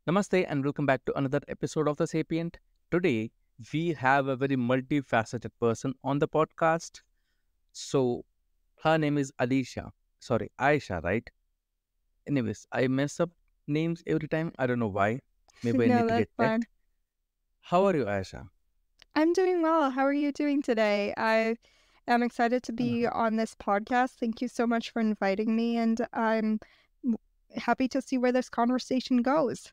Namaste and welcome back to another episode of the Sapient. Today, we have a very multifaceted person on the podcast. So, her name is Alisha. Sorry, Aisha, right? Anyways, I mess up names every time. I don't know why. Maybe I No, need to that's get fine. checked. How are you, Aisha? I'm doing well. How are you doing today? I am excited to be Uh, on this podcast. Thank you so much for inviting me, and I'm w- happy to see where this conversation goes.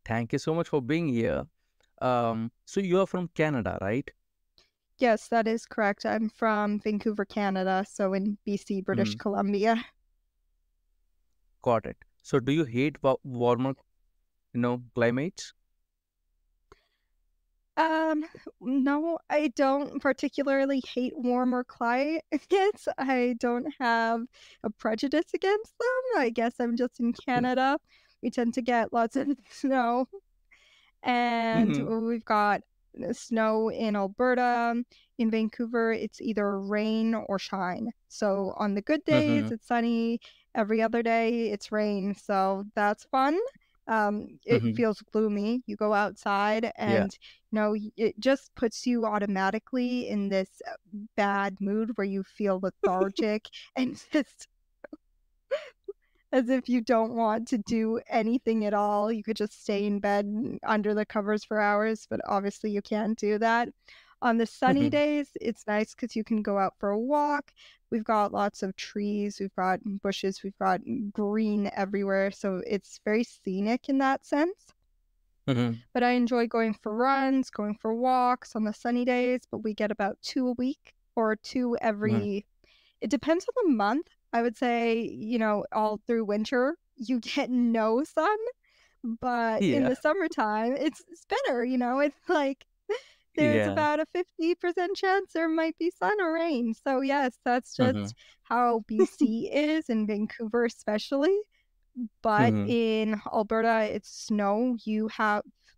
Thank you so much for being here. So you are from Canada, right? Yes, that is correct. I'm from Vancouver, Canada, so in BC, British Mm, Columbia. got it. So do you hate warmer, climates? Um, no, I don't particularly hate warmer climates. I don't have a prejudice against them. I guess I'm just in Canada. We tend to get lots of snow, and Mm-hmm. we've got snow in Alberta. In Vancouver, it's either rain or shine. So on the good days, Mm-hmm. it's sunny. Every other day, it's rain. So that's fun. It Mm-hmm. feels gloomy. You go outside, Yeah. and it just puts you automatically in this bad mood where you feel lethargic and just as if you don't want to do anything at all. You could just stay in bed under the covers for hours, but obviously you can't do that. On the sunny days, it's nice because you can go out for a walk. We've got lots of trees, we've got bushes, we've got green everywhere. So it's very scenic in that sense. Mm-hmm. But I enjoy going for runs, going for walks on the sunny days, but we get about 2 a week or two Mm-hmm. every it depends on the month. I would say, all through winter, you get no sun, but in Yeah. the summertime, it's better, It's like there's Yeah. about a 50% chance there might be sun or rain. So yes, that's Mm-hmm. just how BC is, in Vancouver especially. But Mm-hmm. in Alberta, it's snow.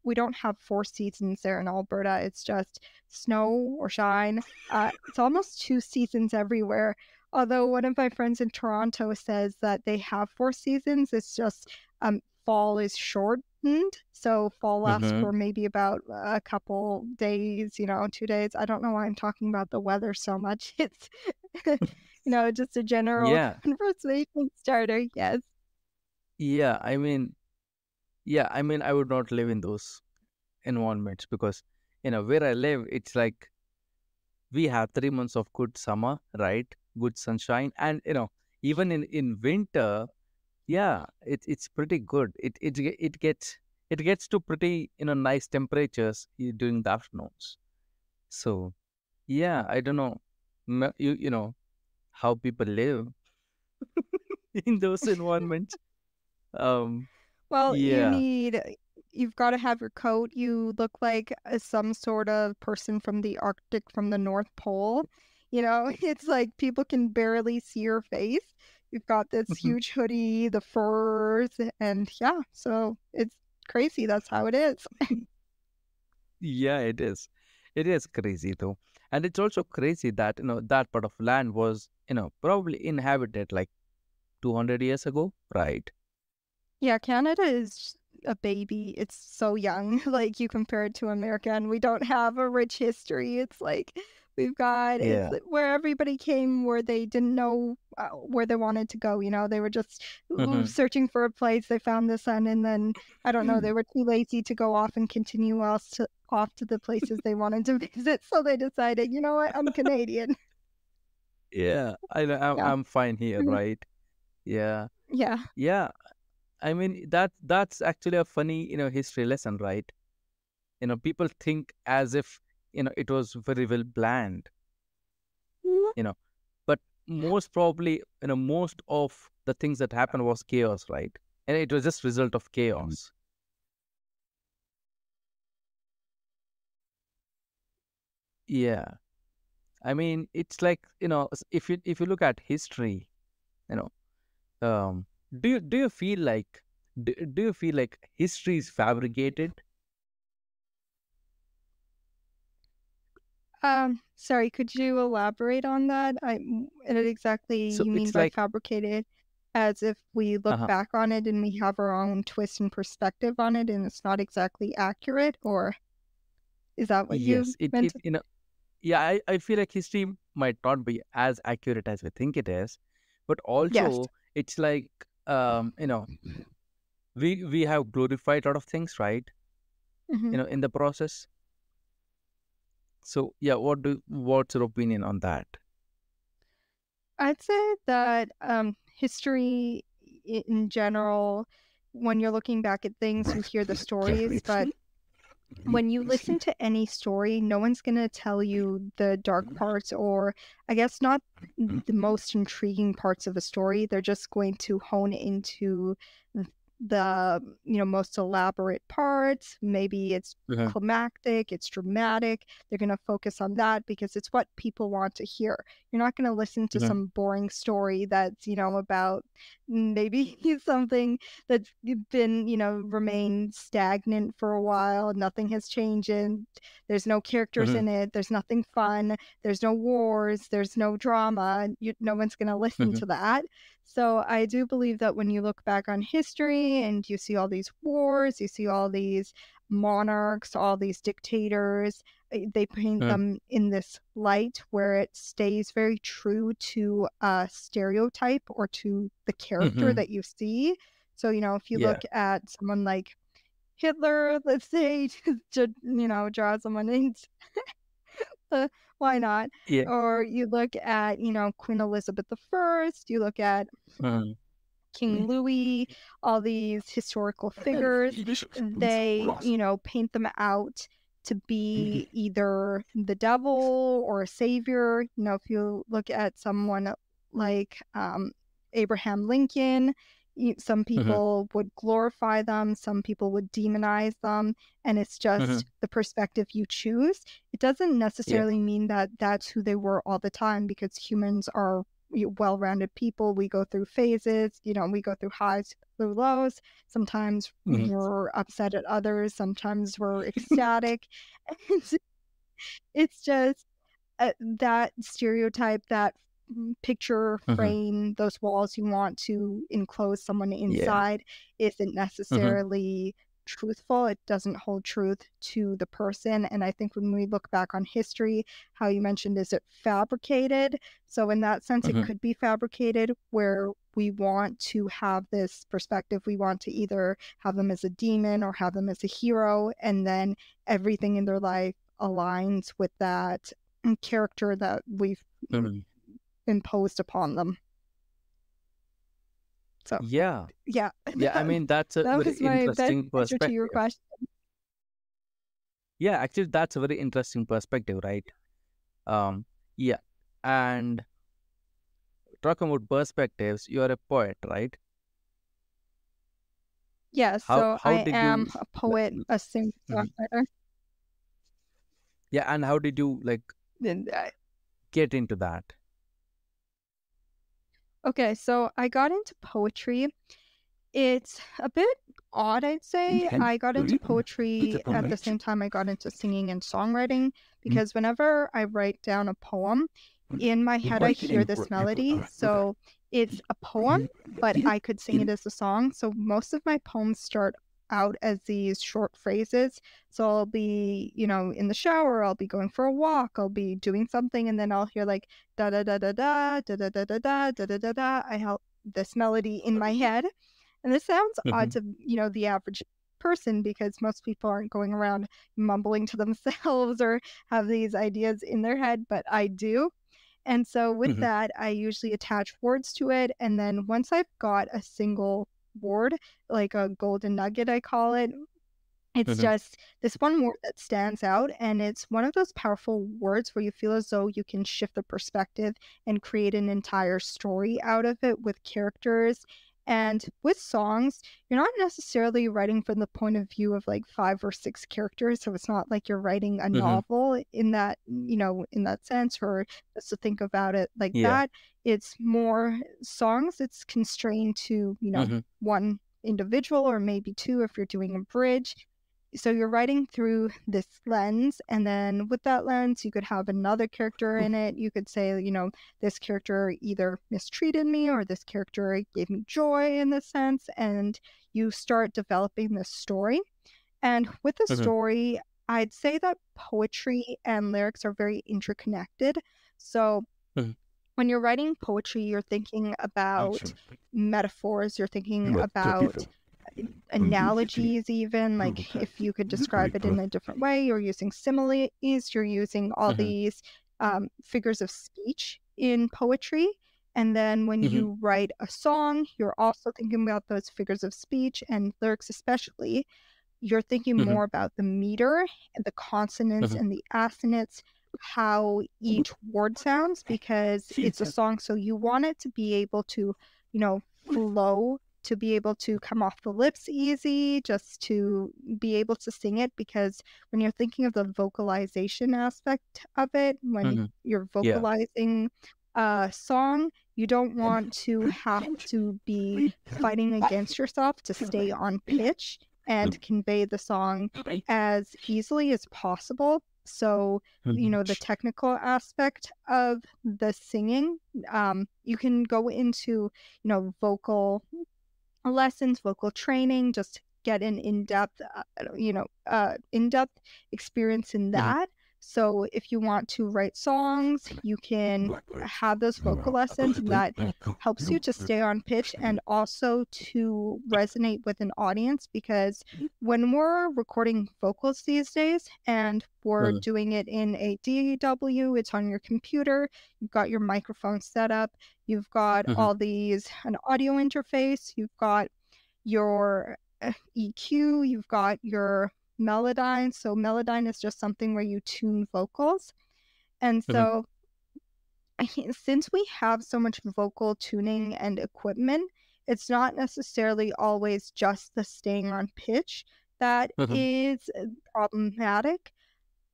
We don't have 4 seasons there in Alberta. It's just snow or shine. It's almost 2 seasons everywhere. Although one of my friends in Toronto says that they have 4 seasons, it's just fall is shortened. So fall lasts Mm-hmm. for maybe about a couple days, 2 days. I don't know why I'm talking about the weather so much. It's, just a general Yeah. conversation starter. Yes. Yeah. I would not live in those environments because, where I live, it's like we have 3 months of good summer, right? Good sunshine. And, even in winter, yeah, it's pretty good. It gets to pretty, nice temperatures during the afternoons. So, yeah, I don't know, how people live in those environments. Um, Well, yeah, you've got to have your coat. You look like some sort of person from the Arctic, from the North Pole. It's like people can barely see your face. You've got this huge hoodie, the furs, and yeah, so it's crazy. That's how it is. yeah, it is. It is crazy though, and it's also crazy that that part of land was probably inhabited like 200 years ago, right? Yeah, Canada is a baby. It's so young. Like you compare it to America, and we don't have a rich history. It's like it's Yeah. where everybody came where they didn't know where they wanted to go. They were just searching for a place. They found the sun, and then I don't know. They were too lazy to go off and continue off to the places they wanted to visit. So they decided, you know what, I'm Canadian. Yeah, I know. I'm, Yeah, I'm fine here, Mhm. right? Yeah, Yeah. yeah. I mean that's actually a funny history lesson, right? People think as if it was very well planned, you know, but most probably most of the things that happened was chaos, right? And it was just result of chaos. Yeah, I mean it's like if you look at history, you know, do you feel like do you feel like history is fabricated? Sorry, could you elaborate on that? What exactly So you mean it's by like fabricated? as if we look Uh-huh. back on it and we have our own twist and perspective on it and it's not exactly accurate, or is that what you Yes, it meant it to? yeah, I feel like history might not be as accurate as we think it is, but Yes. also it's like we have glorified a lot of things, right? Hmm. In the process. So yeah, what's your opinion on that? I'd say that history in general, when you're looking back at things, you hear the stories, but when you listen to any story, no one's going to tell you the dark parts, or I guess not the most intriguing parts of a story. They're just going to hone into the most elaborate parts. Maybe it's Uh-huh. climactic, it's dramatic. They're going to focus on that because it's what people want to hear. You're not going to listen to Uh-huh. some boring story that's about maybe something that's been remained stagnant for a while. Nothing has changed. There's no characters Uh-huh. in it. There's nothing fun. There's no wars. There's no drama. No one's going to listen Uh-huh. to that. So I do believe that when you look back on history and you see all these wars, you see all these monarchs, all these dictators, they paint Uh-huh. them in this light where it stays very true to a stereotype or to the character Uh-huh. that you see. So, if you Yeah. look at someone like Hitler, let's say, to, draw someone in, why not? Yeah. Or you look at, Queen Elizabeth I, you look at Uh-huh. King Louis, all these historical figures, they, paint them out to be either the devil or a savior. If you look at someone like Abraham Lincoln, some Uh-huh. people would glorify them, some people would demonize them, and it's Uh-huh. just the perspective you choose. It doesn't Yeah. necessarily mean that that's who they were all the time, because humans are well-rounded people. We go through phases, we go through highs, through lows. Sometimes Uh-huh. we're upset at others, sometimes we're ecstatic. And it's just that stereotype, that picture Uh-huh. frame, those walls you want to enclose someone Yeah. inside isn't Uh-huh. necessarily truthful. It doesn't hold truth to the person. And I think when we look back on history, how you mentioned, is it fabricated? So in that sense, it Uh-huh. could be fabricated, where we want to have this perspective. We want to either have them as a demon or have them as a hero, and then everything in their life aligns with that character that we've Uh-huh. imposed upon them. So Yeah. yeah, Yeah, I mean that's a that very was my best interesting answer to your perspective. question. Yeah, actually that's a very interesting perspective, right? Um, yeah. And talking about perspectives, you're a poet, right? Yeah, How so how I did am you a like, poet, a singer, mhm. songwriter. Yeah, and how did you like And get into that? okay, so I got into poetry. It's a bit odd, I'd say. I got into poetry at the same time I got into singing and songwriting, because whenever I write down a poem, in my head I hear this melody. So it's a poem, but I could sing it as a song. So most of my poems start out as these short phrases. So I'll be, in the shower, I'll be going for a walk, I'll be doing something, and then I'll hear like da da da da da da da da da da da da da da. I have this melody in my head, and this sounds odd Mhm. to, the average person, because most people aren't going around mumbling to themselves or have these ideas in their head, but I do. And so with Mhm. that, I usually attach words to it. And then once I've got a single word, like a golden nugget, I call it, it's Mhm. just this one word that stands out, and it's one of those powerful words where you feel as though you can shift the perspective and create an entire story out of it with characters. And with songs, you're not necessarily writing from the point of view of like 5 or 6 characters, so it's not like you're writing a Mhm. novel in that, in that sense, or just to think about it like Yeah. that. It's more songs, it's constrained to, Mhm. one individual or maybe two if you're doing a bridge, so you're writing through this lens, and then with that lens, you could have another character in it. You could say, this character either mistreated me or this character gave me joy in this sense, and you start developing this story. And with the story, I'd say that poetry and lyrics are very interconnected. So when you're writing poetry, you're thinking about metaphors, you're thinking about analogies, even like if you could describe it in a different way. You're using similes, you're using all these figures of speech in poetry. And then when you write a song, you're also thinking about those figures of speech, and lyrics especially. You're thinking more about the meter and the consonants and the assonants, how each word sounds, because it's a song. So you want it to be able to, flow, to be able to come off the lips easy, just to be able to sing it. Because when you're thinking of the vocalization aspect of it, when you're vocalizing a song, you don't want to have to be fighting against yourself to stay on pitch and convey the song as easily as possible. So, the technical aspect of the singing, you can go into, vocal lessons, vocal training, just get an in-depth experience in that. So if you want to write songs, you can have those vocal lessons, and that helps you to stay on pitch and also to resonate with an audience. Because when we're recording vocals these days and we're doing it in a DAW, it's on your computer, you've got your microphone set up, you've got all these, an audio interface, you've got your EQ, you've got your Melodyne. So Melodyne is just something where you tune vocals. And so since we have so much vocal tuning and equipment, it's not necessarily always just the staying on pitch that is problematic.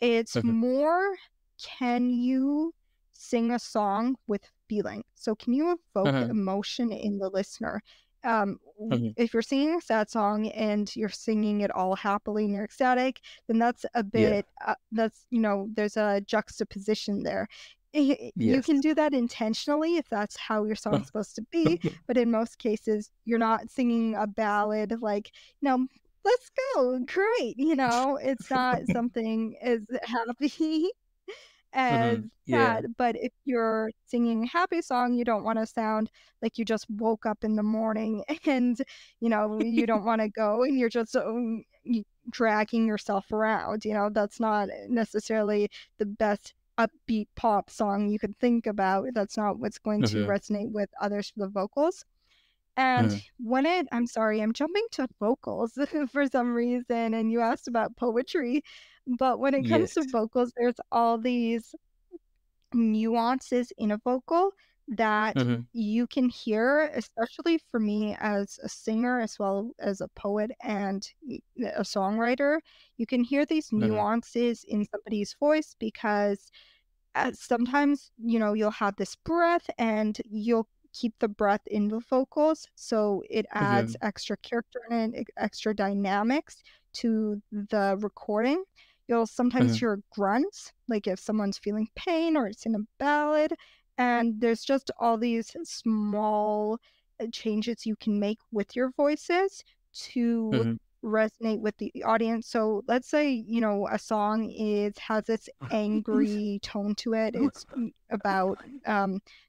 It's more, can you sing a song with feeling? So can you evoke emotion in the listener? If you're singing a sad song and you're singing it all happily and you're ecstatic, then that's a bit, there's a juxtaposition there. You can do that intentionally if that's how your song's supposed to be, but in most cases, you're not singing a ballad like, let's go, great, it's not something as happy as that. But if you're singing a happy song, you don't want to sound like you just woke up in the morning and you don't want to go and you're just dragging yourself around. That's not necessarily the best upbeat pop song you could think about. That's not what's going to resonate with others for the vocals. And I'm sorry, I'm jumping to vocals for some reason, and you asked about poetry, but when it comes to vocals, there's all these nuances in a vocal that you can hear, especially for me as a singer, as well as a poet and a songwriter. You can hear these nuances in somebody's voice because sometimes, you'll have this breath and you'll keep the breath in the vocals, so it adds extra character and extra dynamics to the recording. You'll sometimes hear grunts, like if someone's feeling pain or it's in a ballad, and there's just all these small changes you can make with your voices to resonate with the audience. So let's say, a song has this angry tone to it. It's about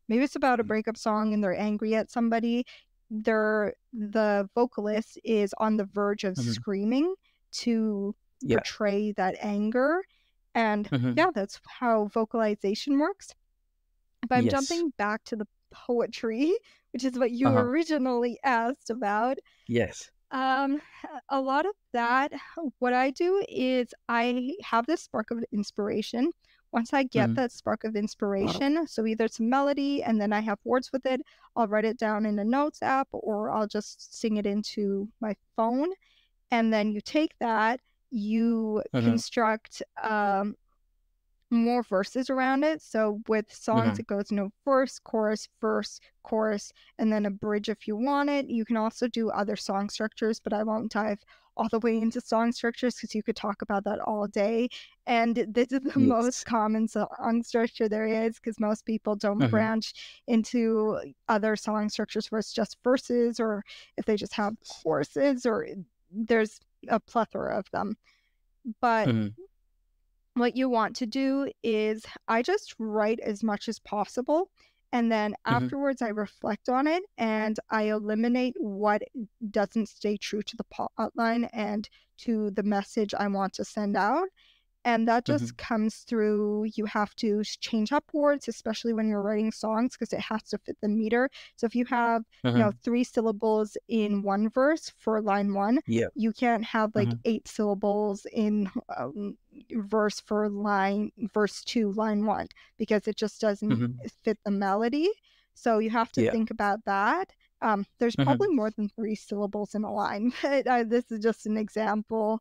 maybe it's about a breakup song and they're angry at somebody. The vocalist is on the verge of screaming to portray that anger. And that's how vocalization works. But I'm jumping back to the poetry, which is what you originally asked about. Yes. A lot of that, what I do is I have this spark of inspiration. Once I get that spark of inspiration, so either it's a melody and then I have words with it, I'll write it down in a notes app or I'll just sing it into my phone. And then you take that, you construct more verses around it. So with songs, Mm-hmm. it goes, verse, chorus, and then a bridge if you want it. You can also do other song structures, but I won't dive all the way into song structures because you could talk about that all day. And this is the most Yes. common song structure there is because most people don't Mm-hmm. branch into other song structures where it's just verses, or if they just have choruses, or there's a plethora of them. But Mm-hmm. what you want to do is I just write as much as possible, and then Mm-hmm. afterwards I reflect on it and I eliminate what doesn't stay true to the plot line and to the message I want to send out. And that Mm-hmm. just comes through, you have to change up words, especially when you're writing songs, because it has to fit the meter. So if you have, Mm-hmm. 3 syllables in one verse for line 1, Yeah. you can't have like Mm-hmm. 8 syllables in verse 2, line 1, because it just doesn't Mm-hmm. fit the melody. So you have to Yeah. think about that. There's Mm-hmm. probably more than 3 syllables in a line, but this is just an example.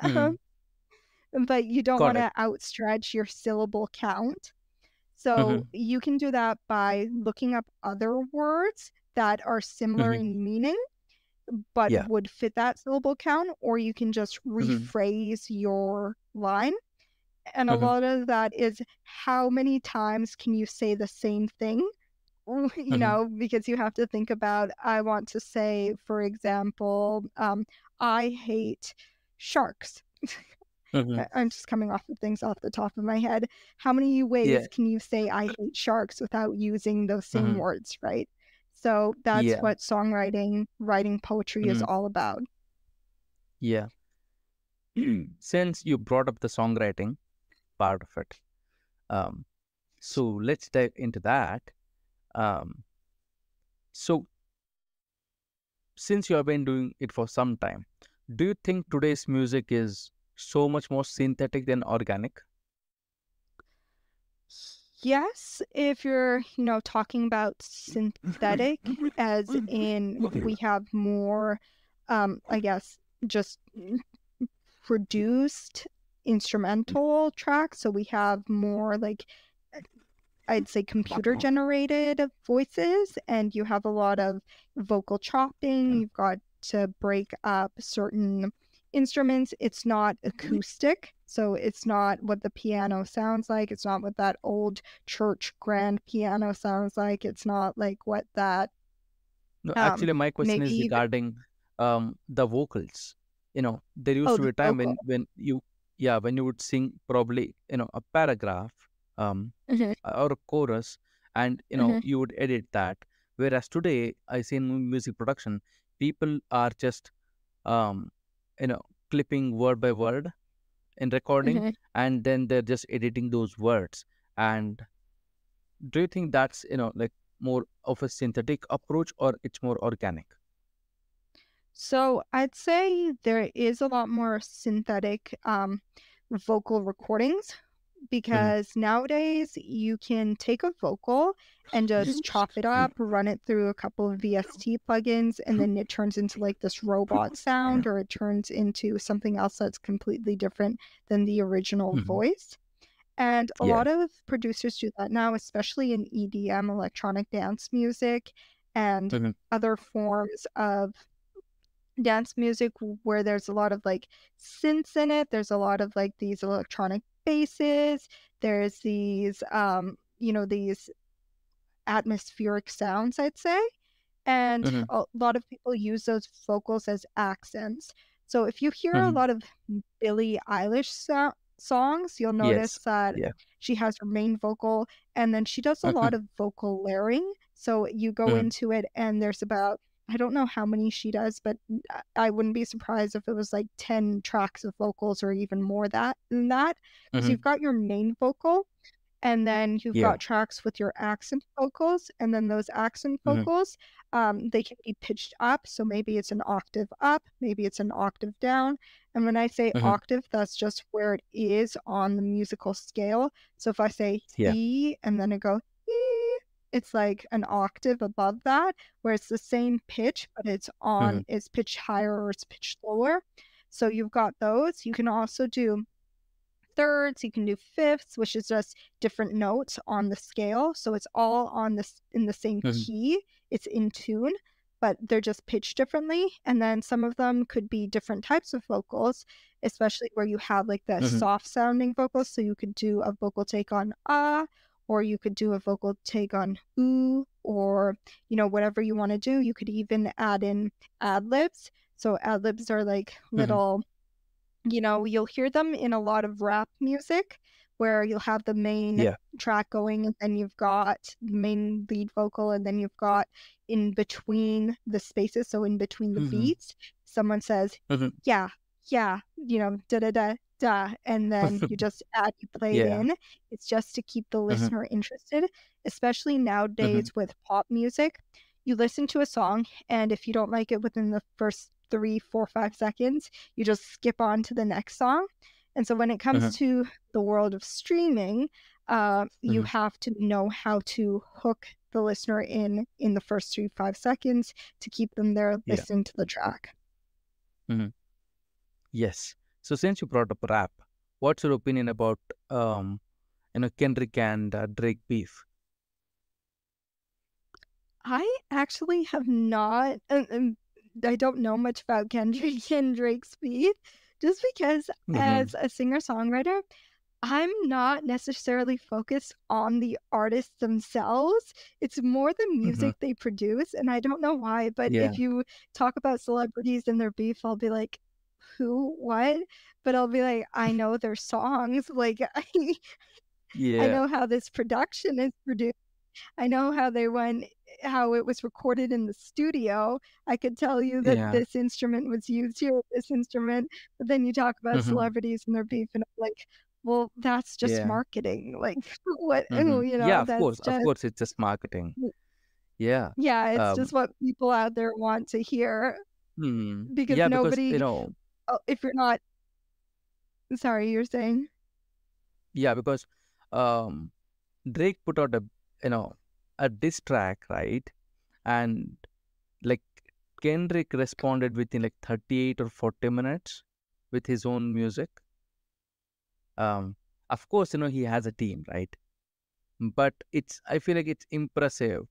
Mm-hmm. But you don't Got want it. to outstretch your syllable count. So Mm-hmm. you can do that by looking up other words that are similar Mm-hmm. in meaning but Yeah. would fit that syllable count, or you can just Mm-hmm. rephrase your line. And a Mm-hmm. lot of that is how many times can you say the same thing? Mm-hmm. Because you have to think about, I want to say, for example, I hate sharks. Mm-hmm. I'm just coming off of things off the top of my head. How many Yeah. ways can you say I hate sharks without using those same Mm-hmm. words, right? So that's Yeah. what writing poetry is Mm-hmm. all about. Yeah. Since you brought up the songwriting part of it, um, so let's dive into that. Um, so since you have been doing it for some time, do you think today's music is so much more synthetic than organic? Yes, if you're, talking about synthetic, as in we have more, I guess, just produced instrumental tracks. So we have more like, I'd say, computer generated voices, and you have a lot of vocal chopping. You've got to break up certain instruments. It's not acoustic, so it's not what the piano sounds like. It's not what that old church grand piano sounds like. It's not like what that No, actually, my question maybe is even, regarding the vocals. There used oh, to be the a time vocal. when you, yeah, when you would sing probably, a paragraph, um, Hmm. or a chorus, and Hmm. you would edit that. Whereas today, I see in music production, people are just, um, you know, clipping word by word in recording, Hmm. and then they're just editing those words. And do you think that's, like more of a synthetic approach, or it's more organic? So I'd say there is a lot more synthetic vocal recordings, Mm-hmm. because nowadays you can take a vocal and just chop it up, run it through a couple of VST plugins, and then it turns into like this robot sound, or it turns into something else that's completely different than the original Mm-hmm. voice. And a Yeah. lot of producers do that now, especially in EDM, electronic dance music, and Mm-hmm. other forms of dance music where there's a lot of like synths in it. There's a lot of like these electronic basses. There's these these atmospheric sounds, I'd say. And Mm-hmm. a lot of people use those vocals as accents. So if you hear a Mm-hmm. lot of Billie Eilish songs, you'll notice Yes. that Yeah. she has her main vocal, and then she does a Mm-hmm. lot of vocal layering. So you go Mm-hmm. into it, and there's about, I don't know how many she does, but I wouldn't be surprised if it was like 10 tracks of vocals or even more than that, because Mm-hmm. you've got your main vocal, and then you've Yeah. got tracks with your accent vocals, and then those accent Mm-hmm. vocals, they can be pitched up. So maybe it's an octave up, maybe it's an octave down. And when I say Mm-hmm. octave, that's just where it is on the musical scale. So if I say Yeah. E and then I go E, it's like an octave above that, where it's the same pitch, but Mm-hmm. it's pitched higher or it's pitched lower. So you've got those. You can also do thirds, you can do fifths, which is just different notes on the scale. So it's all on this in the same Mhm. key. It's in tune, but they're just pitched differently. And then some of them could be different types of vocals, especially where you have like the Mhm. soft sounding vocals. So you could do a vocal take on ah, or you could do a vocal take on ooh, or whatever you want to do. You could even add in ad libs. So ad libs are like Mhm. little, you'll hear them in a lot of rap music where you'll have the main Yeah. track going and then you've got the main lead vocal and then you've got in between the spaces, so in between the Mhm. beats, someone says, Mhm. yeah, yeah, da da da da, and then you play it Yeah. in. It's just to keep the Mhm. listener interested, especially Mhm. nowadays with pop music. You listen to a song, and if you don't like it within the first 3, 4, 5 seconds, you just skip on to the next song. And so when it comes Mhm. to the world of streaming, you Mhm. have to know how to hook the listener in the first 3, 5 seconds to keep them there Yeah. listening to the track. Mhm. Yes. So since you brought up rap, what's your opinion about um Kendrick and Drake beef? I actually have not, I don't know much about Kendrick and Drake's beef, just because Mhm. as a singer-songwriter, I'm not necessarily focused on the artists themselves. It's more the Mhm. music they produce, and I don't know why, but Yeah. if you talk about celebrities and their beef, I'll be like, "Who? What?" But I'll be like, "I know their songs, like, I Yeah. know how this production is produced. I know how it was recorded in the studio. I could tell you that Yeah. this instrument was used here with this instrument." But then you talk about Mhm. celebrities and their beef, and I'm like, well, that's just Yeah. marketing. Like, what, Mhm. Yeah, of course. that's Of just, course, it's just marketing. Yeah. yeah, it's Um. just what people out there want to hear because Yeah, because nobody, if you're not, sorry, you're saying? yeah, because um Drake put out you know a diss track, right? And like Kendrick responded within like 38 or 40 minutes with his own music. Um, of course, he has a team, right? But I feel like it's impressive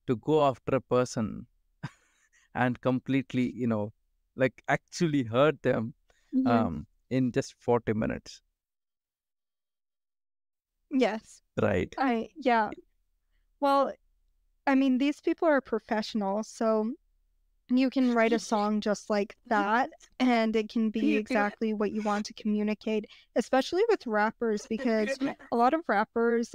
to go after a person and completely, like actually hurt them Hmm. in just 40 minutes, Yes. right? Yeah. Well, I mean, these people are professionals, so you can write a song just like that, and it can be exactly what you want to communicate, especially with rappers, because a lot of rappers,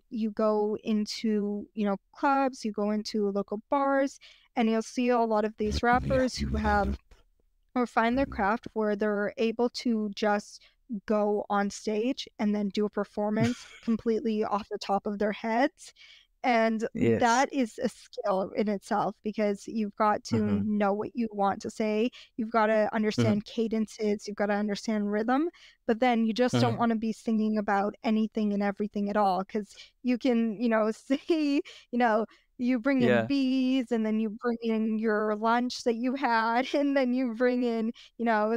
you go into, clubs, you go into local bars, and you'll see a lot of these rappers who have or find their craft where they're able to just go on stage and then do a performance completely off the top of their heads. And Yes. that is a skill in itself because you've got to Mm-hmm. know what you want to say. You've got to Mm-hmm. understand cadences. You've got to understand rhythm. But then you just don't Mm-hmm. want to be singing about anything and everything at all because you can, say, you know, you bring in Yeah. bees and then you bring in your lunch that you had and then you bring in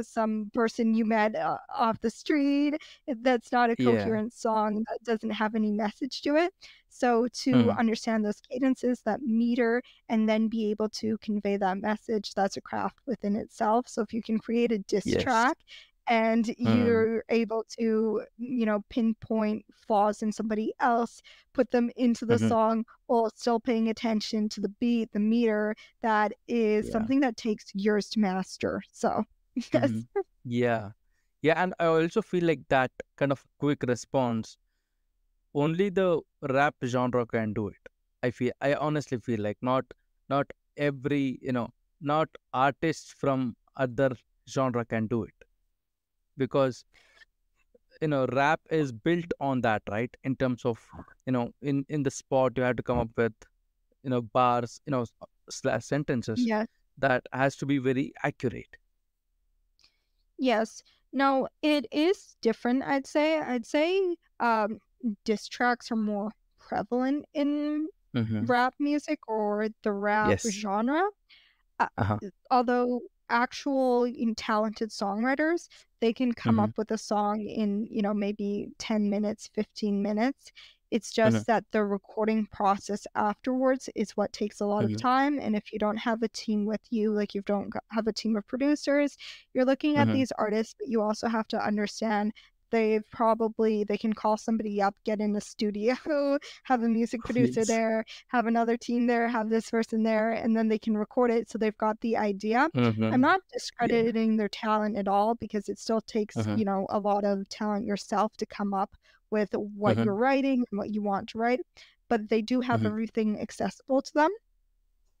some person you met off the street. That's not a Yeah. coherent song, that doesn't have any message to it. So to Mm-hmm. understand those cadences, that meter, and then be able to convey that message, that's a craft within itself. So if you can create a diss Yes. track and Mm. you're able to pinpoint flaws in somebody else, put them into the Mm-hmm. song while still paying attention to the beat, the meter, that is Yeah. something that takes years to master. So, Mm-hmm. yes. Yeah. Yeah, and I also feel like that kind of quick response, only the rap genre can do it. I honestly feel like not every, not artists from other genre can do it because rap is built on that, right? In terms of in the spot you have to come up with bars, slash sentences Yes. that has to be very accurate. Yes. No, it is different, I'd say. Diss tracks are more prevalent in Mm-hmm. rap music or the rap Yes. genre. Uh, Uh-huh. Although actual talented songwriters, they can come Mm-hmm. up with a song in, maybe 10 minutes, 15 minutes. It's Mm-hmm. just that the recording process afterwards is what takes a lot of Mm-hmm. time. And if you don't have a team with you, like you don't have a team of producers, you're looking at Mm-hmm. these artists, but you also have to understand they can call somebody up, get in the studio, have a music producer Yes. there, have another team there, have this person there, and then they can record it. So they've got the idea. I'm Mm-hmm. not Yeah. discrediting their talent at all because it still takes, Mm-hmm. a lot of talent yourself to come up with what Mm-hmm. you're writing and what you want to write. But they do have Mm-hmm. everything accessible to them.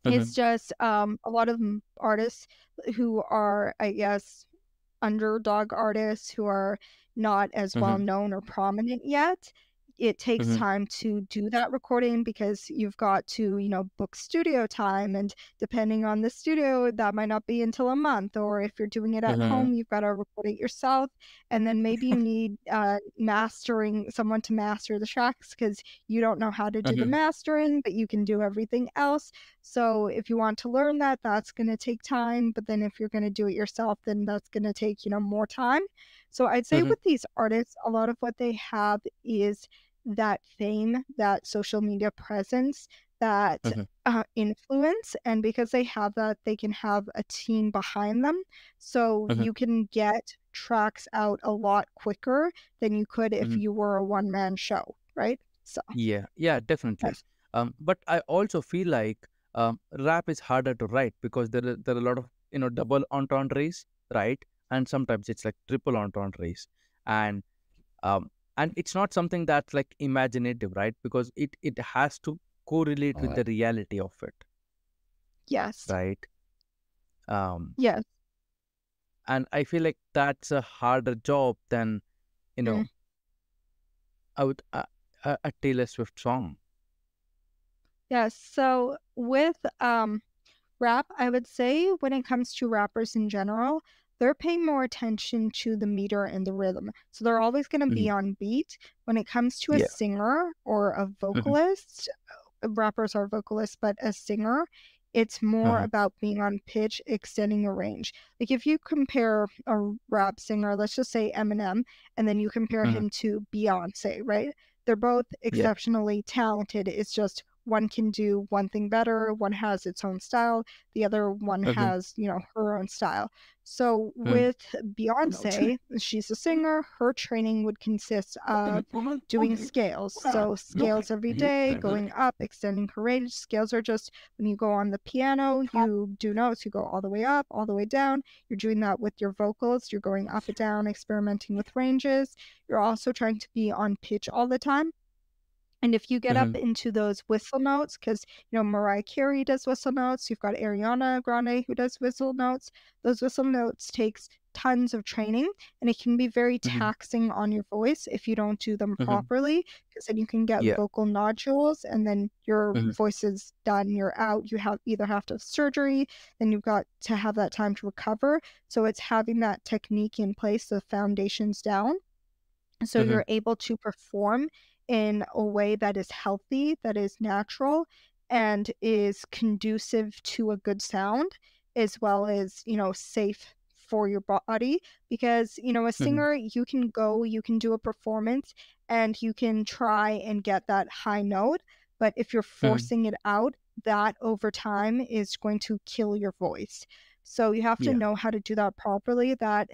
Mm-hmm. It's just a lot of artists who are, I guess, underdog artists who are not as well Mm-hmm. known or prominent yet. It takes Mm-hmm. time to do that recording because you've got to, book studio time. And depending on the studio, that might not be until a month. Or if you're doing it at Mm-hmm. home, you've got to record it yourself. And then maybe you need someone to master the tracks because you don't know how to do the Mm-hmm. mastering, but you can do everything else. So if you want to learn that, that's going to take time. But then if you're going to do it yourself, then that's going to take, more time. So I'd say Mm-hmm. with these artists, a lot of what they have is that fame, that social media presence, that Mm-hmm. influence. And because they have that, they can have a team behind them. So Mm-hmm. you can get tracks out a lot quicker than you could if Mm-hmm. you were a one-man show, right? So, Yeah, yeah, definitely. yes. But I also feel like rap is harder to write because there are a lot of double entendres, right? And sometimes it's like triple entendres, and um, it's not something that's like imaginative, right? Because it has to correlate with the reality of it, Yes. right? Um, Yes. and I feel like that's a harder job than you Mm. know I would a Taylor Swift song. Yes. So with rap, I would say when it comes to rappers in general, they're paying more attention to the meter and the rhythm. So they're always going to be Mhm. on beat. When it comes to a Yeah. singer or a Mhm. vocalist, rappers are vocalists, but a singer, it's more Uh-huh. about being on pitch, extending a range. Like if you compare a rap singer, let's just say Eminem, and then you compare Mhm. him to Beyonce, right? They're both Yeah. exceptionally talented. It's just one can do one thing better, one has its own style, the other one Mhm. has, her own style. So Mhm. with Beyonce, she's a singer, her training would consist of doing scales. So scales every day, going up, extending her range. Scales are just when you go on the piano, you do notes, you go all the way up, all the way down. You're doing that with your vocals, you're going up and down, experimenting with ranges. You're also trying to be on pitch all the time. And if you get up Mhm. into those whistle notes, because Mariah Carey does whistle notes, you've got Ariana Grande who does whistle notes. Those whistle notes takes tons of training, and it can be very Mhm. taxing on your voice if you don't do them Mhm. properly, because then you can get Yeah. vocal nodules, and then your Mhm. voice is done. You're out. You have to have surgery, then you've got to have that time to recover. So it's having that technique in place, the foundations down so Mhm. you're able to perform in a way that is healthy, that is natural, and is conducive to a good sound, as well as, safe for your body. Because, a Mhm. singer, you can do a performance and you can try and get that high note. But if you're Mhm. forcing it out, that over time is going to kill your voice. So you have to Yeah. know how to do that properly. That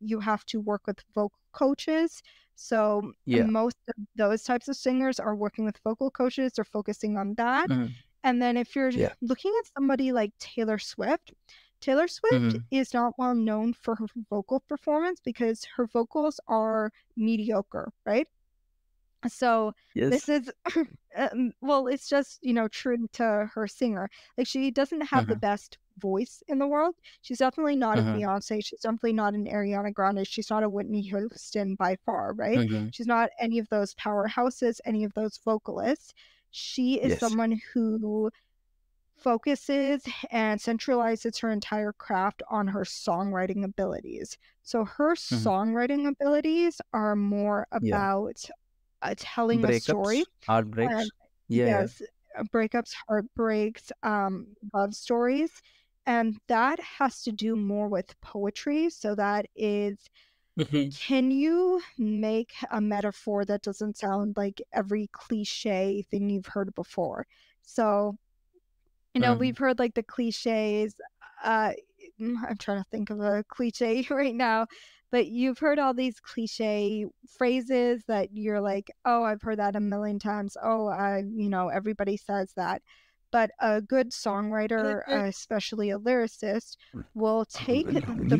you have to work with vocal coaches. So Yeah. most of those types of singers are working with vocal coaches. They're focusing on that. Mhm. And then if you're Yeah. looking at somebody like Taylor Swift Mhm. is not well known for her vocal performance because her vocals are mediocre, right? So this Yes. is well, it's just, true to her singer. Like she doesn't have the Uh-huh. best voice in the world. She's definitely not a Uh-huh. Beyonce. She's definitely not an Ariana Grande. She's not a Whitney Houston by far, right? Mhm. She's not any of those powerhouses, any of those vocalists. She is Yes. someone who focuses and centralizes her entire craft on her songwriting abilities. So her Mhm. songwriting abilities are more Yeah. about telling a story. Breakups, And heartbreaks. Yeah. Yeah. yes, breakups, heartbreaks, love stories. And that has to do more with poetry. So that is, can you make a metaphor that doesn't sound like every cliche thing you've heard before? So, we've heard like the cliches. I'm trying to think of a cliche right now, but you've heard all these cliche phrases that you're like, oh, I've heard that a million times. Oh, everybody says that. But a good songwriter, especially a lyricist, will take the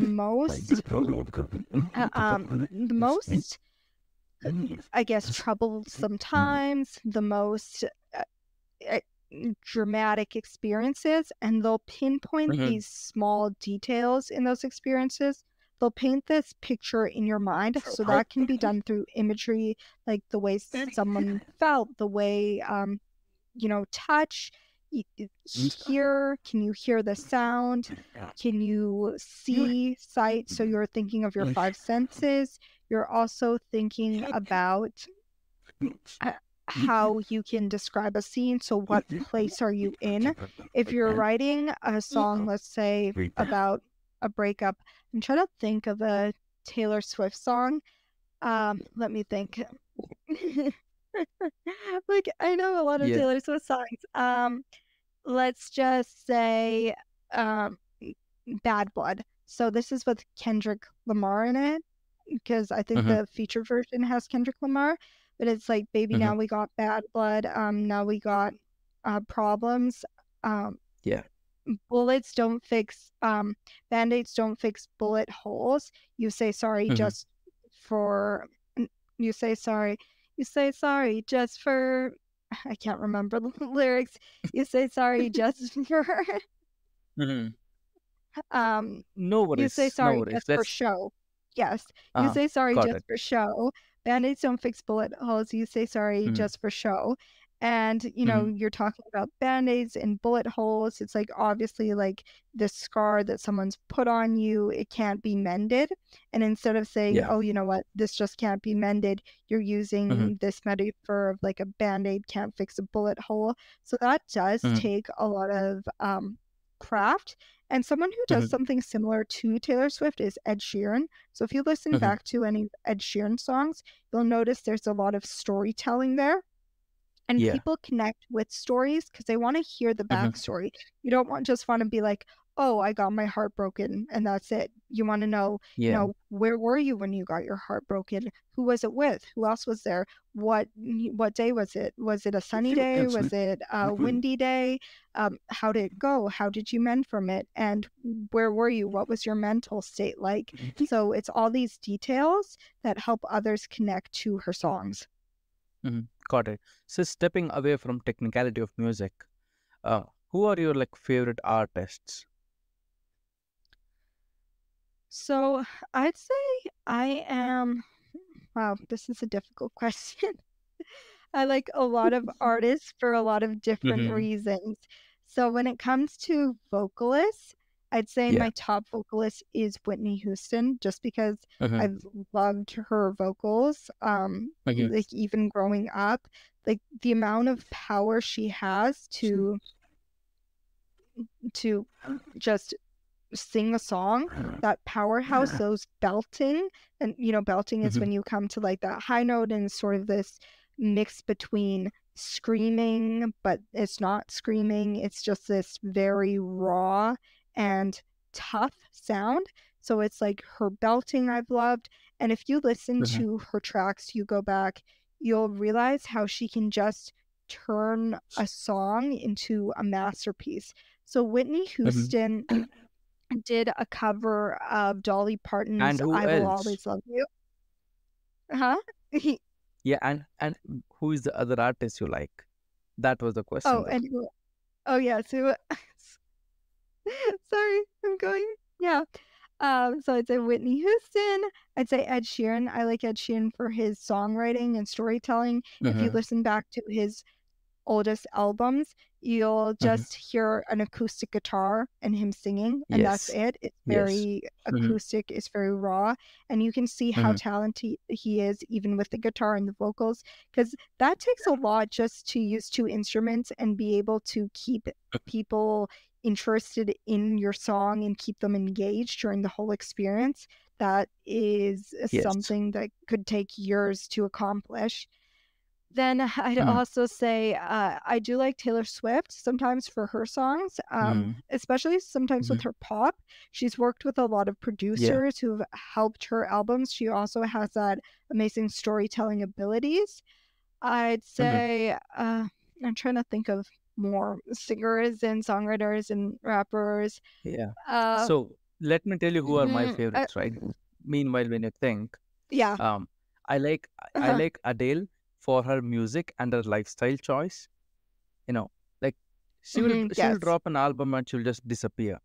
most, I guess, troublesome times, the most dramatic experiences, and they'll pinpoint these small details in those experiences. They'll paint this picture in your mind. So that can be done through imagery, like the way someone felt, the way, touch, hear. Can you hear the sound? Can you see, sight? So you're thinking of your five senses. You're also thinking about how you can describe a scene. So what place are you in? If you're writing a song, let's say, about a breakup, I'm trying to think of a Taylor Swift song. Let me think. Like, I know a lot of Taylor Swift songs. Let's just say Bad Blood. So this is with Kendrick Lamar in it, because I think the featured version has Kendrick Lamar. But it's like, baby, now we got bad blood. Now we got problems. Bullets don't fix, Band-Aids don't fix bullet holes. You say sorry just for, you say sorry just for, I can't remember the lyrics. You say sorry just for, No you say worries. sorry No worries. just for Let's. show. Yes, you say sorry Got just it. for show. Band-Aids don't fix bullet holes. You say sorry just for show. And, you're talking about Band-Aids and bullet holes. It's like, obviously, like this scar that someone's put on you, it can't be mended. And instead of saying, oh, you know what, this just can't be mended, you're using this metaphor of like a Band-Aid can't fix a bullet hole. So that does take a lot of craft. And someone who does something similar to Taylor Swift is Ed Sheeran. So if you listen back to any Ed Sheeran songs, you'll notice there's a lot of storytelling there. And people connect with stories because they want to hear the backstory. You don't just want to be like, oh, I got my heart broken and that's it. You want to know, where were you when you got your heart broken? Who was it with? Who else was there? What day was it? Was it a sunny day? Was it a windy day? How did it go? How did you mend from it? And where were you? What was your mental state like? So it's all these details that help others connect to her songs. Got it. So stepping away from technicality of music, who are your favorite artists? So I'd say I am, wow, this is a difficult question. I like a lot of artists for a lot of different reasons. So when it comes to vocalists, I'd say my top vocalist is Whitney Houston, just because I've loved her vocals. Like even growing up, like the amount of power she has to just sing a song, that powerhouse, those belting, and belting is when you come to like that high note and sort of this mix between screaming, but it's not screaming. It's just this very raw and tough sound. So it's like her belting I've loved. And if you listen to her tracks, you go back, you'll realize how she can just turn a song into a masterpiece. So Whitney Houston did a cover of Dolly Parton's And who I Will else? Always Love You. Huh? Yeah, and who is the other artist you like? That was the question. Oh, and yeah, so sorry, I'm going. Yeah. So I'd say Whitney Houston. I'd say Ed Sheeran. I like Ed Sheeran for his songwriting and storytelling. If you listen back to his oldest albums, you'll Mm-hmm. just hear an acoustic guitar and him singing, and that's Yes. it. It's Yes. very Mm-hmm. acoustic, it's very raw, and you can see how Mm-hmm. talented he is even with the guitar and the vocals, because that takes a lot just to use two instruments and be able to keep people interested in your song and keep them engaged during the whole experience. That is Yes. something that could take years to accomplish. Then I'd Mm-hmm. also say I do like Taylor Swift sometimes for her songs, Mm-hmm. especially sometimes Mm-hmm. with her pop. She's worked with a lot of Yeah. producers who've helped her albums. She also has that amazing storytelling abilities. I'd Mm-hmm. say I'm trying to think of more singers and songwriters and rappers. Yeah. Uh, So let me tell you who are my mhm, favorites, right? Meanwhile, when you think, yeah. um, I like I Uh-huh. like Adele for her music and her lifestyle choice. You know, like she will Yes. drop an album and she'll just disappear.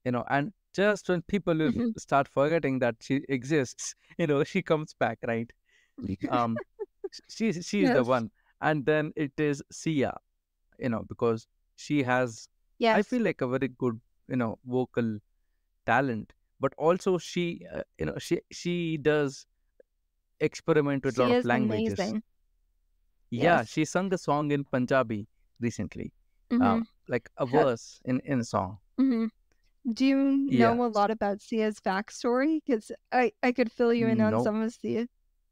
And just when people will Mhm. start forgetting that she exists, she comes back, right? Um, she's the Yes. one. And then it is Sia, because she has, I Yes. feel like a very good, vocal talent, but also she does experiment with a lot She of is languages. amazing. Yeah, Yes. she sung a song in Punjabi recently, Mm-hmm. like a verse in a song. Mm-hmm. Do you Yeah. know a lot about Sia's backstory? Because I could fill you in on No. some of Sia.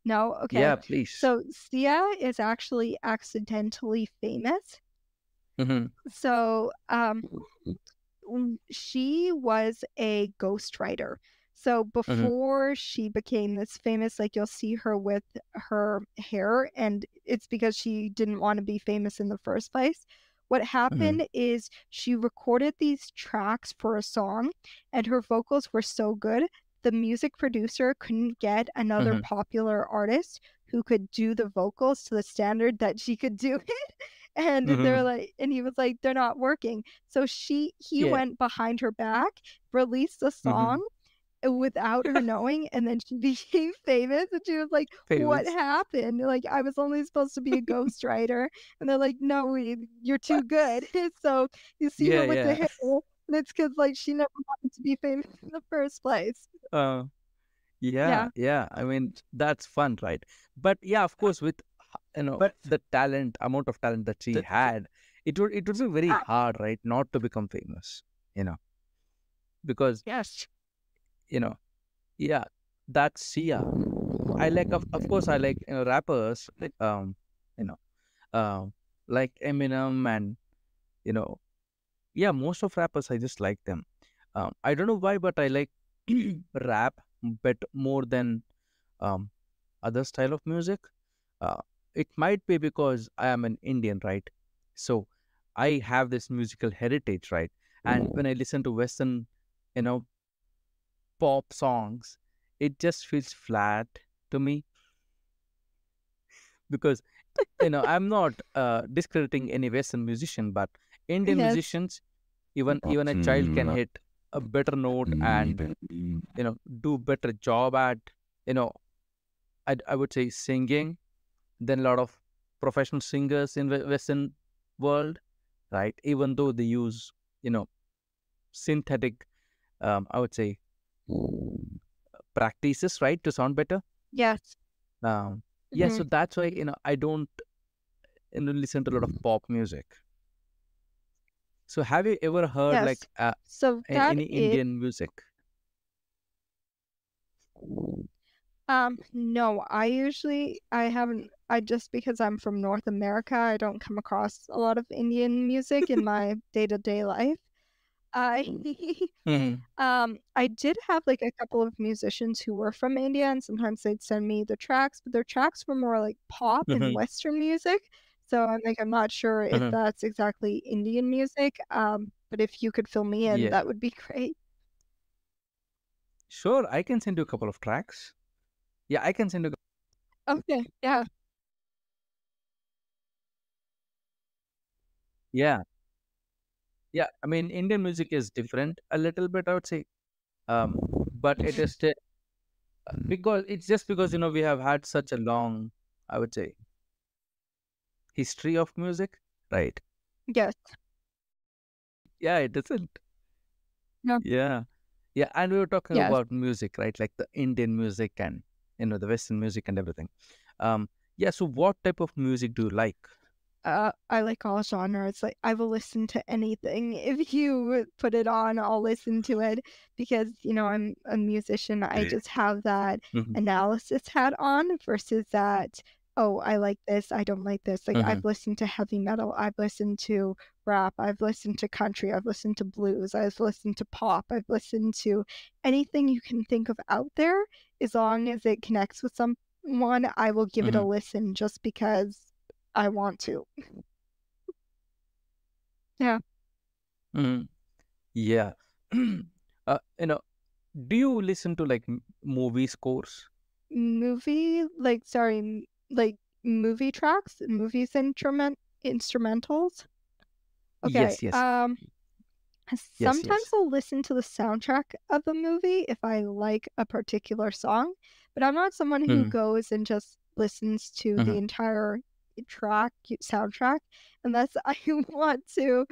No? Okay. Yeah, please. So Sia is actually accidentally famous. Mm-hmm. So she was a ghostwriter. So Mm-hmm. before she became this famous, like you'll see her with her hair, and it's because she didn't want to be famous in the first place. What Mm-hmm. happened is she recorded these tracks for a song, and her vocals were so good, the music producer couldn't get another Mm-hmm. popular artist who could do the vocals to the standard that she could do it. And they're Mm-hmm. like, and he was like, they're not working. So he Yeah. went behind her back, released a Mm-hmm. song without her knowing, and then she became famous. And she was like, "What Famous. happened? Like, I was only supposed to be a ghostwriter." And they're like, "No, you're too good." So you see her Yeah, with the yeah. hair, and it's because like she never wanted to be famous in the first place. Uh, yeah, Yeah. yeah. I mean, that's fun, right? But yeah, of course, with the amount of talent that she had, it would be very hard, right, not to become famous, you know, because Yes. you know, yeah, that's Sia. I like, of course, I like rappers, you know, like Eminem and you know, yeah, most of rappers I just like them. I don't know why, but I like rap but more than um other style of music. Uh, it might be because I am an Indian, right? So I have this musical heritage, right? And when I listen to Western, you know, pop songs, it just feels flat to me because I'm not discrediting any Western musician, but Indian Yes. musicians, even a child can hit a better note and do better job at you know I would say singing than a lot of professional singers in Western world, right? Even though they use you know synthetic, I would say practices, right, to sound better. Yes. Um, yeah, Hmm. so that's why I don't listen to a lot of pop music. So have you ever heard like Yes. So that any is Indian music? no, I haven't I just because I'm from North America, I don't come across a lot of Indian music in my day-to-day life. I Mm-hmm. I did have like a couple of musicians who were from India, and sometimes they'd send me the tracks, but their tracks were more like pop and Mm-hmm. Western music. So I'm not sure if Mm-hmm. that's exactly Indian music. But if you could fill me in, Yeah, that would be great. sure. I can send you a couple of tracks. Yeah, I can send you. Okay, yeah. Yeah, yeah. I mean, Indian music is different a little bit, I would say. But it is still because it's just because we have had such a long, I would say, history of music, right? Yes. Yeah, it isn't. No. Yeah. Yeah. And we were talking Yes. about music, right? Like the Indian music and, the Western music and everything. Um, yeah. So what type of music do you like? I like all genres. Like I will listen to anything. If you put it on, I'll listen to it because, I'm a musician. I just have that Mm-hmm. analysis hat on versus that, oh, I like this, I don't like this. Like Mm-hmm. I've listened to heavy metal, I've listened to rap, I've listened to country, I've listened to blues, I've listened to pop, I've listened to anything you can think of out there. As long as it connects with someone, I will give it a Mm-hmm. listen just because I want to. Yeah. Mm-hmm. Yeah. You know, do you listen to like movie scores? Like movie tracks, instrumentals. Okay. Yes, yes. Yes, Sometimes yes. I'll listen to the soundtrack of the movie if I like a particular song, but I'm not someone who Mm-hmm. goes and just listens to the Mm-hmm. entire soundtrack unless I want to,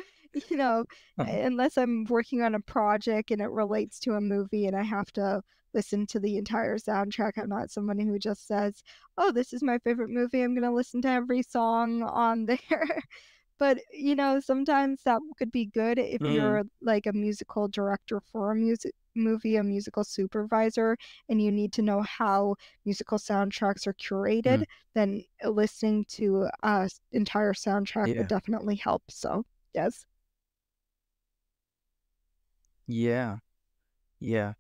you know, unless I'm working on a project and it relates to a movie and I have to listen to the entire soundtrack. I'm not someone who just says, "Oh, this is my favorite movie. I'm going to listen to every song on there." But, sometimes that could be good if Mm-hmm. you're like a musical director for a music movie, a musical supervisor, and you need to know how musical soundtracks are curated, then listening to a entire soundtrack would Yeah. definitely help. So, yes. Yeah. Yeah.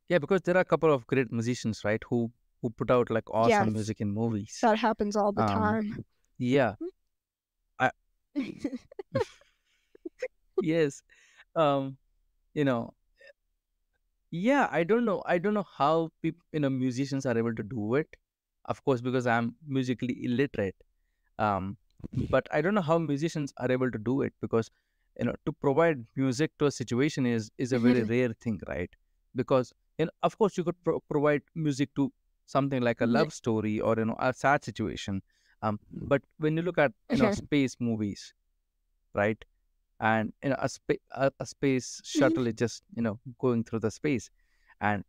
Yeah, because there are a couple of great musicians, right, who put out like awesome Yes, music in movies. that happens all the Um, time. yeah. I yes. Um, you know, yeah, I don't know how people, musicians are able to do it. Of course, because I'm musically illiterate. Um, but I don't know how musicians are able to do it because, to provide music to a situation is a very rare thing, right? Because, of course, you could provide music to something like a love story or, a sad situation. But when you look at, space movies, right? And a space shuttle is just going through the space, and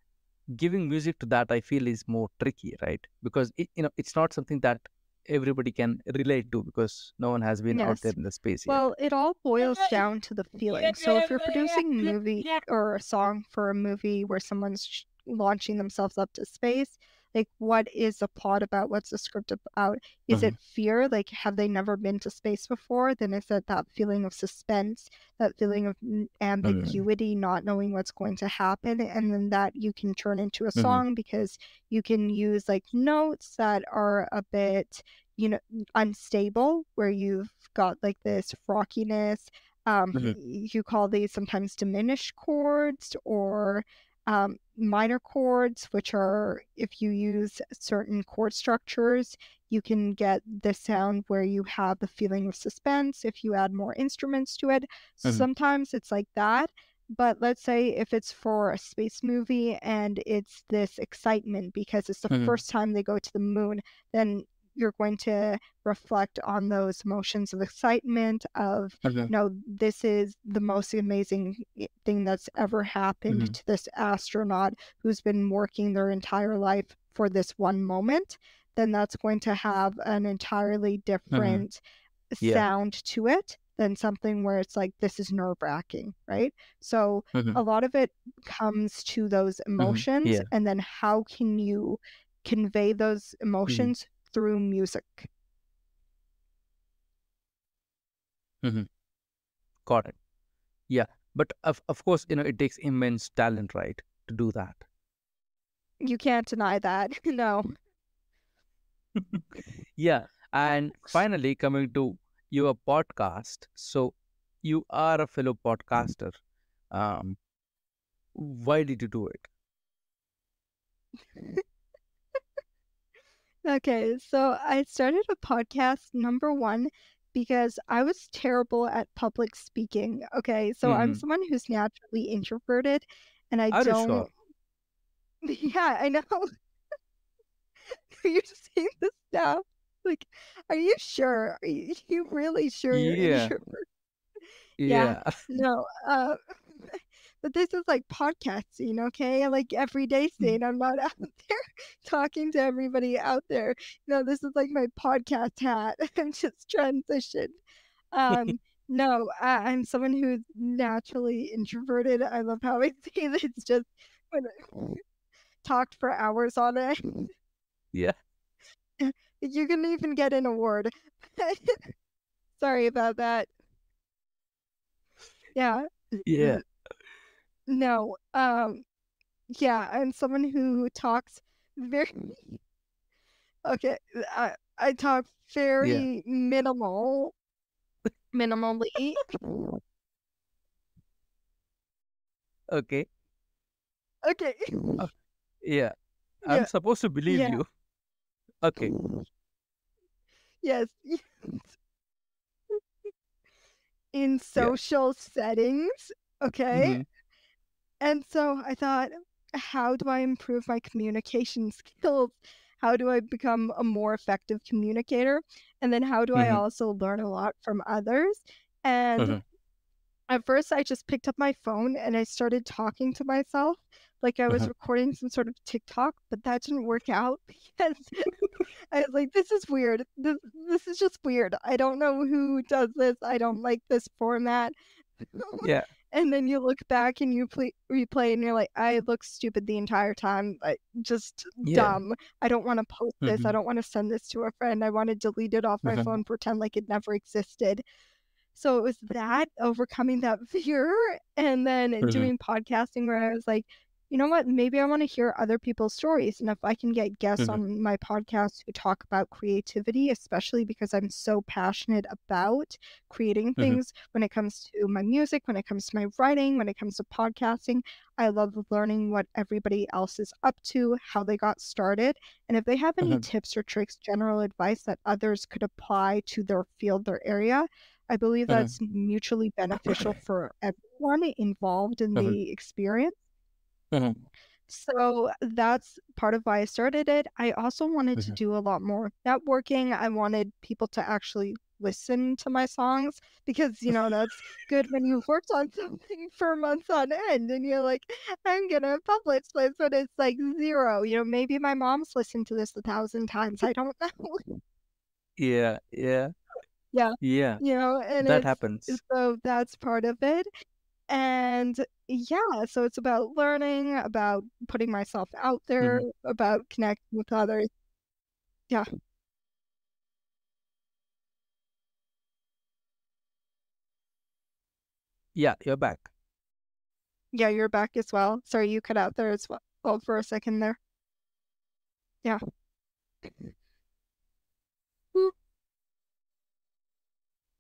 giving music to that I feel is more tricky, right? Because it's not something that everybody can relate to because no one has been out there Yes. in the space yet. Well, it all boils down to the feeling. So if you're producing a movie or a song for a movie where someone's launching themselves up to space, like what is the plot about? What's the script about? Is Hmm. it fear? Like have they never been to space before? Then is it that feeling of suspense, that feeling of Hmm. ambiguity, not knowing what's going to happen, and then that you can turn into a Hmm. song because you can use like notes that are a bit, you know, unstable, where you've got like this rockiness. Hmm. You call these sometimes diminished chords or minor chords, which are, if you use certain chord structures, you can get the sound where you have the feeling of suspense if you add more instruments to it. Hmm. Sometimes it's like that. But let's say if it's for a space movie and it's this excitement because it's the Hmm. first time they go to the moon, then you're going to reflect on those emotions of excitement of, Hmm. this is the most amazing thing that's ever happened Hmm. to this astronaut who's been working their entire life for this one moment. Then that's going to have an entirely Hmm. different Yeah. sound to it than something where it's like, this is nerve-wracking, right? So Hmm. a lot of it comes to those Hmm. emotions, Yeah. and then how can you convey those Hmm. emotions through music? Hmm. Got it. Yeah, but of course, it takes immense talent, right, to do that. You can't deny that. No. Yeah, and finally, coming to your podcast. So, you are a fellow podcaster. Um, why did you do it? Okay, so I started a podcast, number one, because I was terrible at public speaking. Okay, so I'm Mm-hmm. someone who's naturally introverted, and I Are you sure? don't. Yeah, I know. You're seeing this stuff. Like, are you sure? Are you really sure you're Yeah, introvert? Yeah, yeah. no, but this is like podcasting, okay? Like everyday scene. I'm not out there talking to everybody out there. No, this is like my podcast hat. I'm just transitioned. Um, no, I'm someone who's naturally introverted. I love how I say this just when I talked for hours on it. Yeah, You can even get an award. Sorry about that. Yeah. yeah, n- No. Yeah, I'm someone who talks very okay. I talk yeah. very minimally. Okay. Okay. Uh, yeah. I'm Yeah. supposed to believe Yeah. you. Okay. Yes. In Yeah. social settings. Okay. Mm-hmm. And so I thought, how do I improve my communication skills? How do I become a more effective communicator? And then how do I Mm-hmm. also learn a lot from others? And Mm-hmm. at first, I just picked up my phone and I started talking to myself like I was Mm-hmm. recording some sort of TikTok, but that didn't work out because I was like, this is weird. This is just weird. I don't know who does this. I don't like this format. Yeah. And then you look back and you replay and you're like, I look stupid the entire time. Like, just Yeah. dumb. I don't want to post this. I Mm-hmm. don't want to send this to a friend. I want to delete it off my Mm-hmm. phone, pretend like it never existed. So it was that, overcoming that fear, and then Mm-hmm. doing podcasting where I was like, you know what? Maybe I want to hear other people's stories. And if I can get guests Mm-hmm. on my podcast who talk about creativity, especially because I'm so passionate about creating Mm-hmm. things when it comes to my music, when it comes to my writing, when it comes to podcasting, I love learning what everybody else is up to, how they got started. And if they have any Mm-hmm. tips or tricks, general advice that others could apply to their field, their area, I believe Mm-hmm. that's mutually beneficial for everyone involved in the experience. Mm-hmm. So that's part of why I started it. I also wanted to Mm-hmm. do a lot more networking. I wanted people to actually listen to my songs because, that's good when you've worked on something for months on end and you're like, I'm gonna publish this, but it's like zero. Maybe my mom's listened to this 1,000 times. I don't know. Yeah. Yeah. Yeah. Yeah. And That it's happens. so that's part of it. And yeah, so it's about learning, about putting myself out there, Mm-hmm. about connecting with others. Yeah. Yeah. You're back. Yeah, you're back as well. Sorry, you cut out there as well for a second there. Yeah. Mm.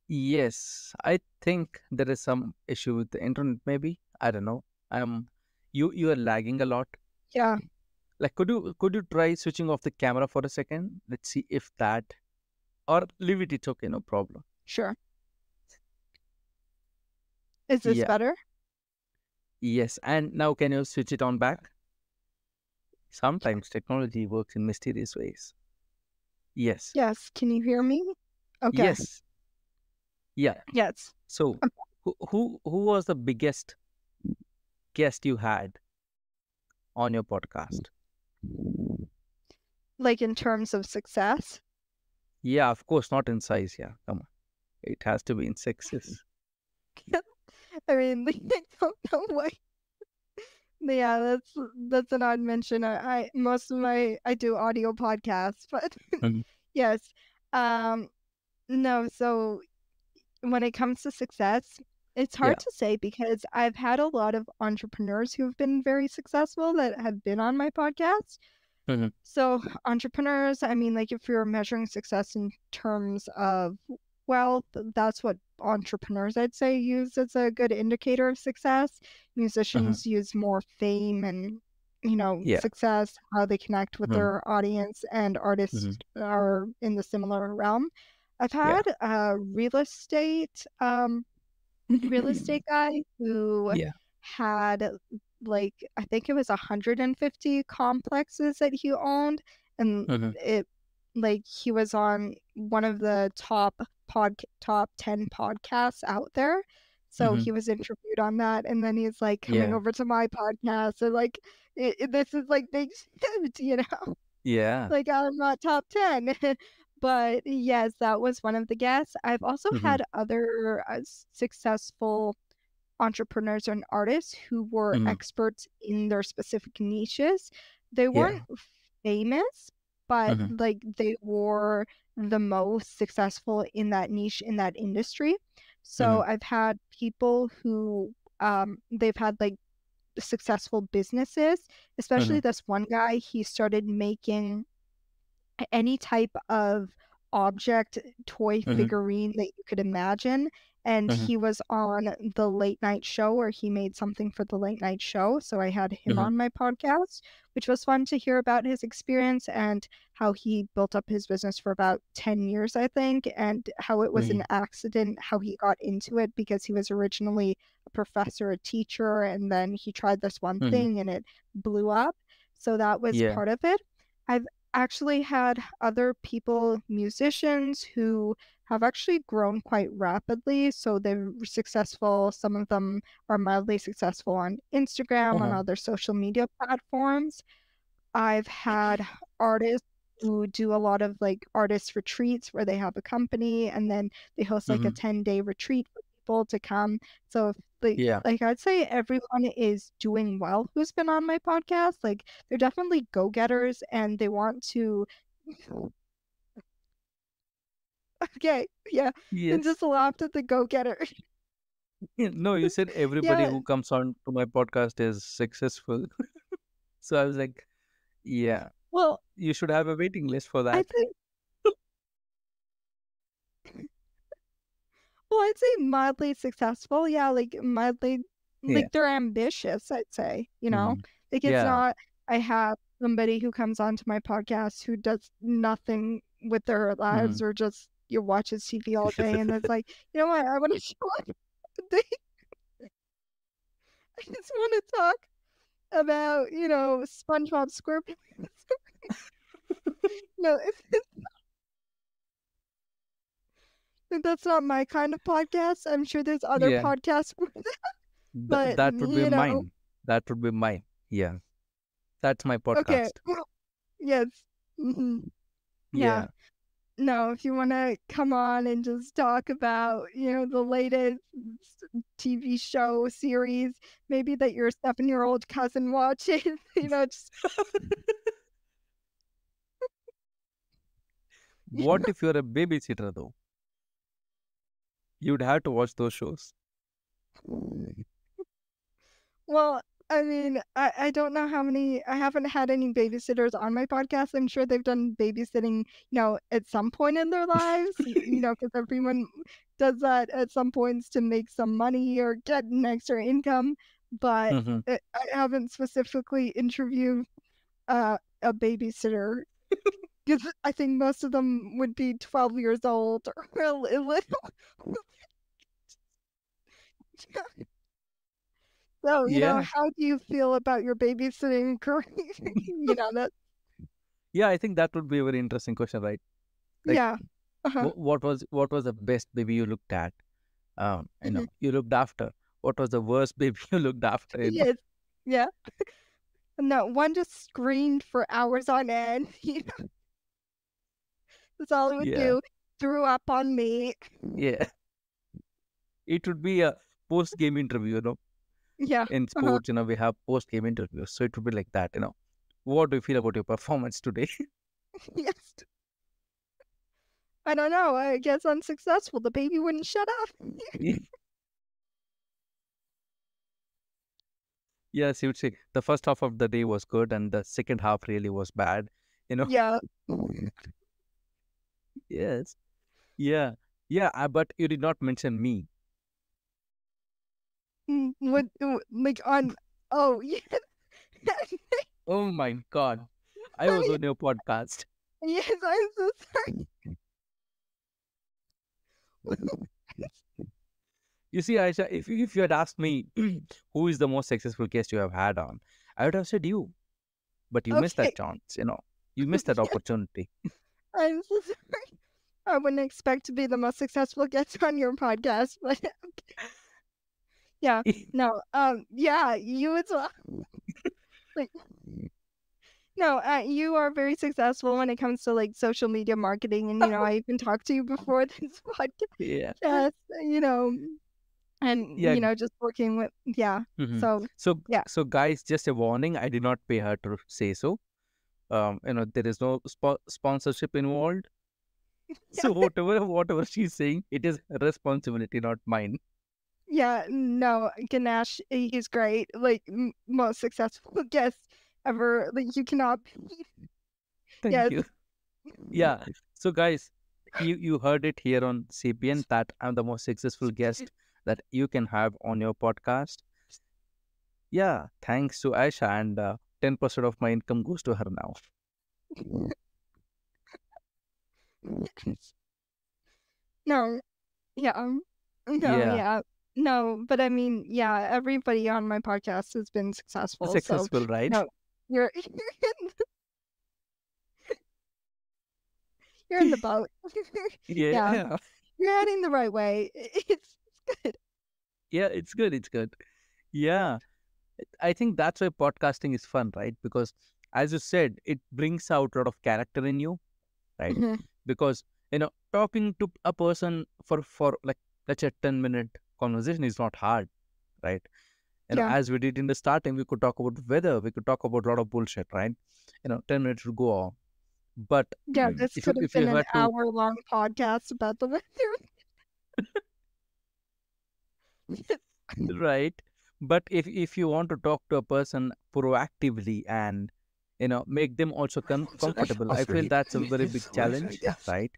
Yes. I think there is some issue with the internet, maybe. I don't know. You are lagging a lot. Yeah, Like, could you try switching off the camera for a second? Let's see if that, or leave it. It's okay, no problem. sure. Is this Yeah. better? Yes. And now can you switch it on back? Sometimes technology works in mysterious ways. Yes. Yes. Can you hear me? Okay. Yes. Yeah. Yes. So, Um, who was the biggest guest you had on your podcast? Like in terms of success? Yeah, of course, not in size. Yeah, come on. It has to be in sexes. I mean, I don't know why. Yeah, that's an odd mention. I most of I do audio podcasts, but Mhm. yes. Um, no, so when it comes to success, it's Yeah. hard to say because I've had a lot of entrepreneurs who've been very successful that have been on my podcast. Mhm. So, entrepreneurs, I mean, like if you're measuring success in terms of wealth, that's what entrepreneurs, I'd say, use as a good indicator of success. Mhm. Musicians use more fame and, Yeah. success, how they connect with Mhm. their audience, and artists Mhm. are in the similar realm. I've Yeah. had a real estate guy who Yeah. had like I think it was 150 complexes that he owned, and Mhm. it like he was on one of the top 10 podcasts out there. So Mm-hmm. he was interviewed on that, and then he's like coming Yeah. over to my podcast, and like this is like big shit, you know. Yeah. Like I'm not top 10. But yes, that was one of the guests. I've also Mm-hmm. had other successful entrepreneurs and artists who were Mm-hmm. experts in their specific niches. They Yeah. weren't famous, but Mm-hmm. like they were the most successful in that niche, in that industry. Mm-hmm. So I've had people who they've had like successful businesses, Mm-hmm. especially this one guy. He started making any type of object, toy Mm-hmm. figurine that you could imagine. And Mm-hmm. he was on the late night show, or he made something for the late night show. So I had him Mm-hmm. on my podcast, which was fun to hear about his experience and how he built up his business for about 10 years, I think, and how it was Mm-hmm. an accident, how he got into it because he was originally a professor, a teacher, and then he tried this one Mm-hmm. thing and it blew up. So that was Yeah. part of it. I've actually had other people, musicians, who have actually grown quite rapidly. So they're successful. Some of them are mildly successful on Instagram, on Uh-huh. other social media platforms. I've had artists who do a lot of like artist retreats where they have a company and then they host like a Mm-hmm. 10-day retreat for people to come. So if Yeah. like I'd say everyone is doing well who's been on my podcast. Like they're definitely go-getters and they want to okay, yeah. And Yes. just laughed at the go-getter. No, you said everybody Yeah, who comes on to my podcast is successful. So I was like, yeah, well, you should have a waiting list for I that. think well, I'd say mildly successful. Yeah, like mildly, Yeah. like they're ambitious, I'd say, you know? Mm-hmm. Like it's Yeah. not, I have somebody who comes onto my podcast who does nothing with their Mm-hmm. lives or just you watches TV all day and it's like, you know what, I want to show up today. I just want to talk about, you know, SpongeBob SquarePants. No, that's not my kind of podcast. I'm sure there's other Yeah. podcasts, but That would be you know, mine. That would be mine. Yeah. That's my okay. podcast. Yes. Hmm. Yeah. Yeah. No, if you want to come on and just talk about, you know, the latest TV show series, maybe that your 7-year-old cousin watches, you know, just What if you're a babysitter though? You'd have to watch those shows. well, I mean, I don't know how many, I haven't had any babysitters on my podcast. I'm sure they've done babysitting, you know, at some point in their lives, you know, because everyone does that at some points to make some money or get an extra income. But Mm-hmm. I haven't specifically interviewed a babysitter because I think most of them would be 12 years old or a little. So, you know, Yeah. how do you feel about your babysitting career? You know, that, Yeah, I think that would be a very interesting question, right? Like, yeah. Uh-huh. what was the best baby you looked at? Mhm. You looked after. What was the worst baby you looked after? Yes. Yeah. No, one just screamed for hours on end. You know, that's all it would Yeah. do. Threw up on me. Yeah. It would be a post-game interview, Yeah. In Uh-huh. sports, we have post-game interviews. So it would be like that. What do you feel about your performance today? Yes. I don't know. I guess unsuccessful. The baby wouldn't shut up. Yes, you would say the first half of the day was good and the second half really was bad. You know? Yeah. Yes. Yeah. Yeah, but you did not mention me. Like on, oh, yeah. Oh my God. I was on your podcast. Yes, I'm so sorry. You see, Aisha, if you had asked me who is the most successful guest you have had on, I would have said you. But you missed Okay. that chance. You missed that Yeah. opportunity. I'm so sorry. I wouldn't expect to be the most successful guest on your podcast, but yeah, no, yeah, you as well. Like, no, you are very successful when it comes to like social media marketing, and I even talked to you before this Yeah. podcast, and Yeah. just working with Mhm. So So, yeah, so guys, just a warning. I did not pay her to say so. There is no sponsorship involved. yeah, So whatever she's saying, it is her responsibility, not mine. yeah. No, Ganesh, he's great. Like most successful guest ever. Like you cannot. Thank Yes. you. Yeah. So guys, you heard it here on Sapient that I'm the most successful guest that you can have on your podcast. Yeah. Thanks to Aisha, and 10% of my income goes to her now. No. Yeah. No. Yeah. Yeah. No. But I mean, yeah. Everybody on my podcast has been successful. So Successful, right? no, you're you're in the boat. Yeah, Yeah. you're heading the right way. It's good. Yeah. It's good. It's good. Yeah. I think that's why podcasting is fun, right? Because as you said, it brings out a lot of character in you, right? Mhm. Because talking to a person for like let's say 10-minute conversation is not hard, right? Yeah. As we did in the starting, we could talk about weather, we could talk about a lot of bullshit, right? 10 minutes would go on. But Yeah. This if you could have if you been an had to hour-long podcast about the weather. right, but if you want to talk to a person proactively and make them also comfortable, I feel that's a very big challenge, right?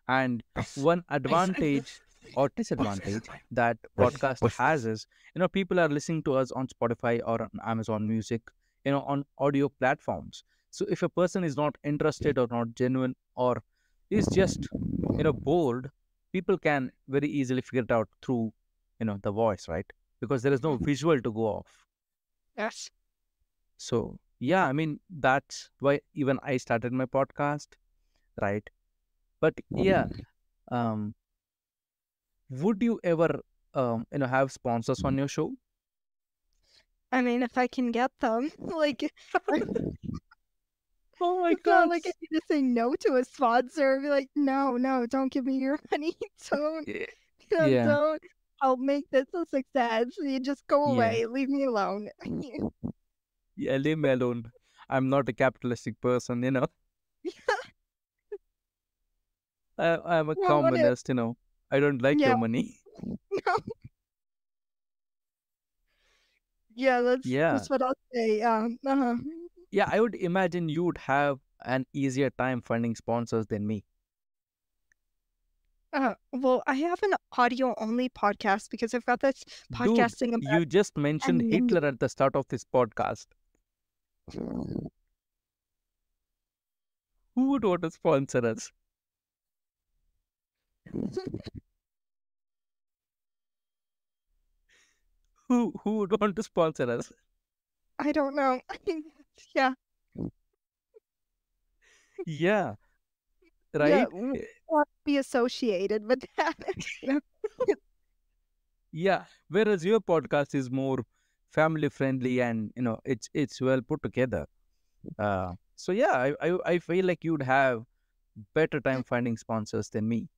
And one advantage or disadvantage that podcast has is, people are listening to us on Spotify or on Amazon Music, on audio platforms. So if a person is not interested or not genuine or is just, bored, people can very easily figure it out through, the voice, right? Because there is no visual to go off. Yes. So yeah, I mean, that's why even I started my podcast, right? But yeah, um, would you ever, have sponsors on your show? I mean, if I can get them, like, Oh my it's not God. like I need to say no to a sponsor. Be like, no, no, don't give me your money. Don't, Yeah, yeah, don't. I'll make this a success. You just go yeah, away. Leave me alone. yeah. Leave me alone. I'm not a capitalistic person. I'm a Well, what if? communist. I don't like Yeah, your money. no, yeah. Yeah, That's what I'll say. yeah. I would imagine you would have an easier time finding sponsors than me. Well, I have an audio only podcast because I've got this Dude, podcasting about you just mentioned anime. Hitler at the start of this podcast. Who would want to sponsor us? Who would want to sponsor us? I don't know. Yeah, Yeah, yeah. right? Want to be associated with that. You know? Yeah. Whereas your podcast is more family friendly and it's well put together. So yeah, I feel like you'd have better time finding sponsors than me.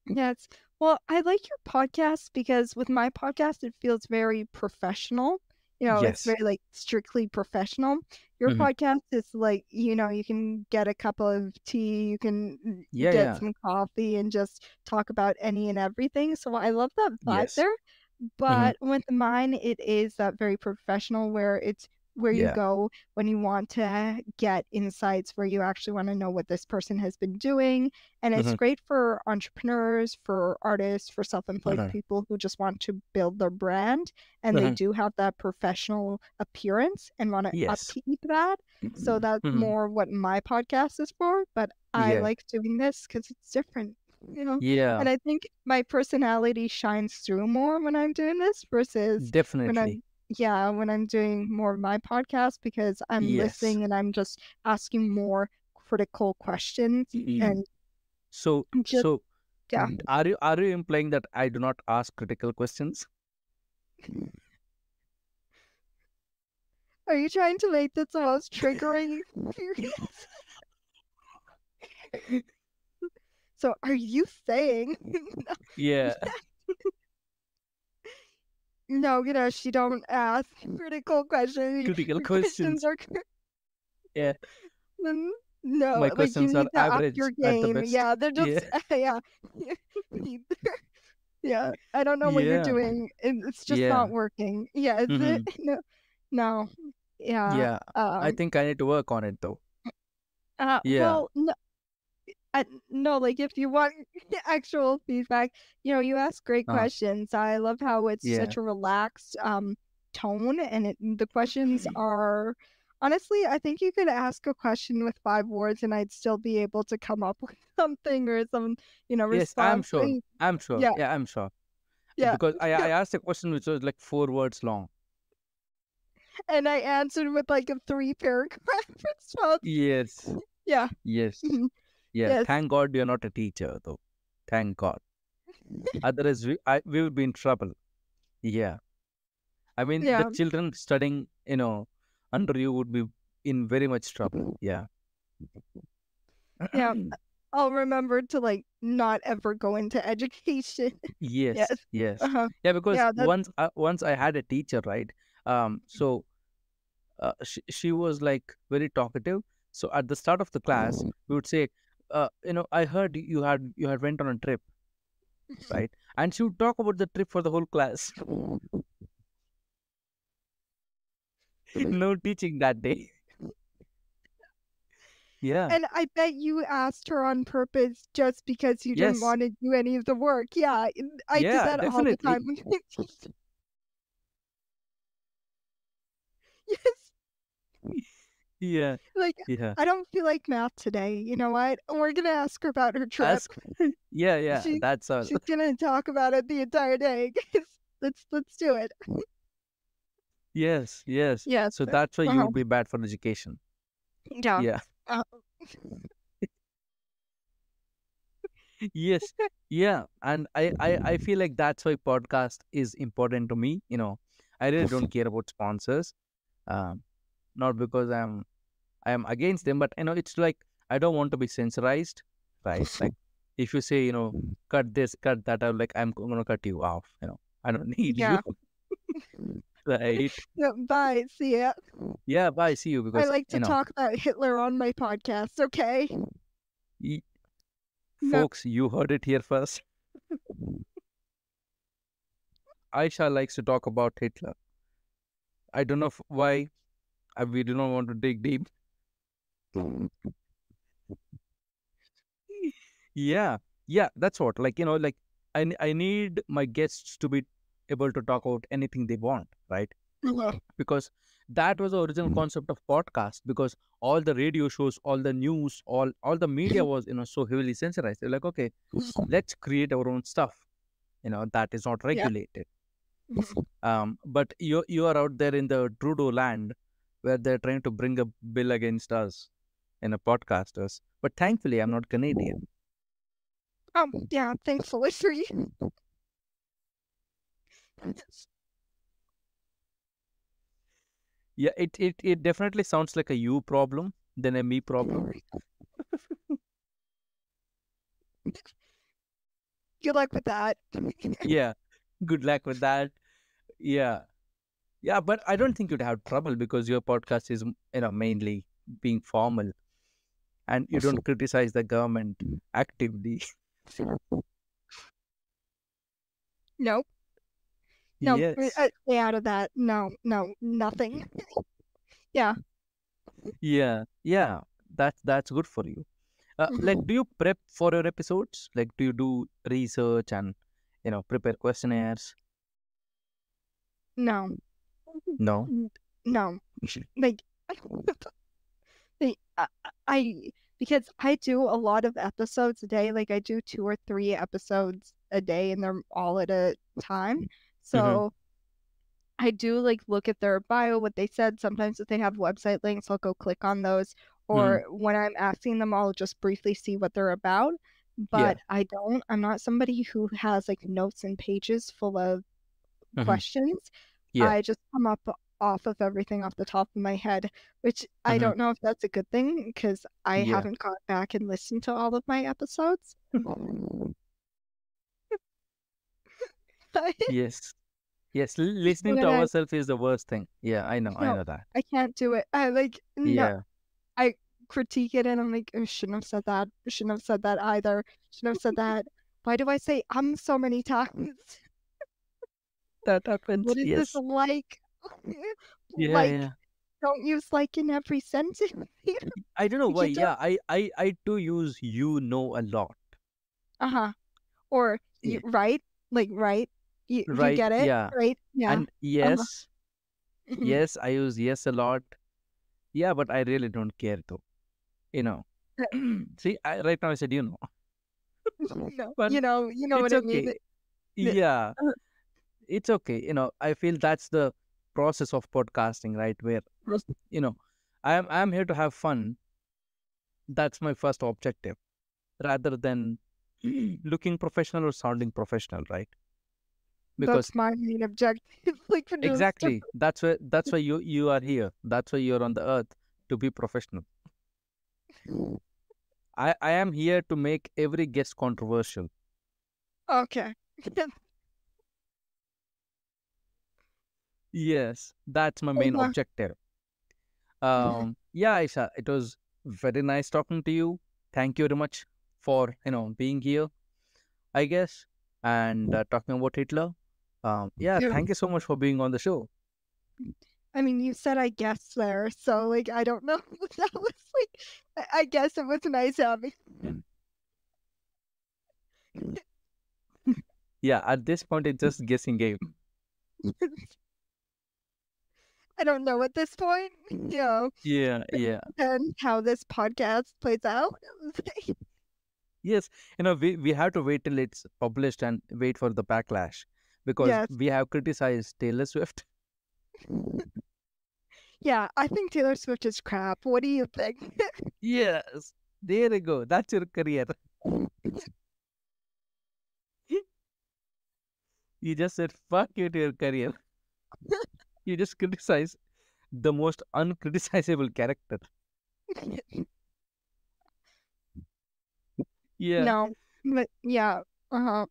Yes. Well, I like your podcast because with my podcast, it feels very professional. It's Yes. very like strictly professional. Your Hmm. podcast is like, you can get a cup of tea, you can Yeah, get yeah. some coffee and just talk about any and everything. So I love that vibe Yes. there. Hmm. But with mine, it is that very professional where it's where you Yeah. go when you want to get insights, where you actually want to know what this person has been doing. And it's Hmm. great for entrepreneurs, for artists, for self-employed Hmm. people who just want to build their brand and they Hmm. do have that professional appearance and want to Yes. upkeep that. So that's Hmm. more what my podcast is for. But I Yeah. like doing this because it's different. Yeah. And I think my personality shines through more when I'm doing this versus when Definitely. when I'm doing more of my podcast because I'm Yes. listening and I'm just asking more critical questions and So, just so yeah. are you implying that I do not ask critical questions? Are you trying to make this the most triggering experience? So are you saying Yeah, no, she don't ask critical questions. critical Your questions questions. are Yeah, no, my like you questions are need to up average your at the game. best. Yeah, they're Yeah, just yeah. Yeah, I don't know what you're yeah, doing. It's just not yeah. working. Yeah, is it? Mm-hmm. No. Yeah. Yeah, I think I need to work on it though. Yeah. Well, no, no, like if you want actual feedback, you ask great Uh, questions. I love how it's yeah. such a relaxed tone, and the questions are honestly, I think you could ask a question with 5 words, and I'd still be able to come up with something or some, Yes, I'm response. sure. I'm sure. Yeah, Yeah, I'm sure. yeah, Because I yeah. I asked a question which was like 4 words long. And I answered with like a 3-paragraph response. Yes. Yeah. Yes. Mhm. Yeah. Yes. Thank God you're not a teacher though. Thank God. Otherwise we would be in trouble. Yeah. I mean the Yeah. children studying, under you would be in very much trouble. Yeah. Yeah. I'll remember to like not ever go into education. Yes. Yes. Yes. Uh-huh. Yeah, because Yeah, that's once I had a teacher, right? So she was like very talkative. So at the start of the class, we would say, I heard you had went on a trip, right? And she would talk about the trip for the whole class. No teaching that day. Yeah. and I bet you asked her on purpose just because you didn't Yes. want to do any of the work. Yeah, I did Yeah. that all the Definitely. time. Yes. Yeah. Like, Yeah. I don't feel like math today. You know what? We're gonna ask her about her trip. Ask. Yeah. Yeah. She That's all. she's gonna talk about it the entire day. Guys. Let's do it. Yes. Yes. Yes. So that's why you Uh-huh. would be bad for education. Yeah. Yeah. Uh, Yes. Yeah. And I feel like that's why podcast is important to me. I really don't care about sponsors. Um, not because I am against them, but it's like I don't want to be censorized, right? Like if you say, cut this, cut that, I'm gonna cut you off. I don't need you, yeah. right? Yeah. Bye. See ya. Yeah, bye. See you I because like to talk about Hitler on my podcast. Okay. y- No. folks, you heard it here first. Aisha likes to talk about Hitler. I don't know why. We do not want to dig deep. Yeah, yeah, that's what. Like I need my guests to be able to talk about anything they want, right? Because that was the original concept of podcast. Because all the radio shows, all the news, all the media was so heavily censorized. They're like, okay, let's create our own stuff. That is not Yeah. regulated. But you are out there in the Trudeau land where they're trying to bring a bill against us podcasters. But thankfully, I'm not Canadian. Yeah, thankfully for you. Yeah, it definitely sounds like a you problem than a me problem. Good luck with that. Yeah, good luck with that. Yeah, yeah, but I don't think you'd have trouble because your podcast is mainly being formal and you don't criticize the government actively. Nope. No, Yes. stay out of that. No, nothing. Yeah. Yeah, yeah, that's good for you. Like, do you prep for your episodes? Like, do you do research and prepare questionnaires? No. No. No. Like, like, because I do a lot of episodes a day. Like, I do 2 or 3 episodes a day, and they're all at a time. So I do like look at their bio, what they said. Sometimes if they have website links, I'll go click on those. or when I'm asking them, I'll just briefly see what they're about. Yeah. But I'm not somebody who has like notes and pages full of questions. Yeah. I just come up off of everything off the top of my head, which I don't know if that's a good thing because I Yeah. haven't gone back and listened to all of my episodes. Yes. Yes. Listening to When I ourselves is the worst thing. Yeah, I know. I no, know that. I can't do it. I like no. Yeah. I critique it and I'm like, I shouldn't have said that. I shouldn't have said that either. Shouldn't have said that. Why do I say so many times? That happens. What is this Yes. like? Yeah. Like, Yeah. don't use like in every sentence. I don't know why. You don't. Yeah. I do use you know a lot. Uh-huh. Or you Yeah. right? Like right? You Right. get it? Yeah. Right? Yeah. And Uh-huh. yes. Yes. I use yes a lot. Yeah, but I really don't care though. You know. See, right now I said you know, No, but you know it's what I mean. okay. Yeah, it's okay. I feel that's the process of podcasting, right? Where you know, I'm here to have fun. That's my first objective, rather than looking professional or sounding professional, right? Because That's my main objective. Like for just exactly that's why you are here. That's why you're on the earth to be professional. I am here to make every guest controversial. okay. Yes, that's my main Uh, objective. Yeah, Aisha, it was very nice talking to you. Thank you very much for being here, I guess, and talking about Hitler. Yeah, yeah. thank you so much for being on the show. I mean, you said I guessed there, so like I don't know what that was like. I guess it was nice having. Yeah, at this point, it's just guessing game. I don't know at this point, Yeah, yeah. and how this podcast plays out. Yes, we have to wait till it's published and wait for the backlash because Yes. we have criticized Taylor Swift. Yeah, I think Taylor Swift is crap. What do you think? Yes, there you go. That's your career. You just said fuck you to your career. You just criticize the most uncriticizable character. Yeah. No, but yeah, uh-huh.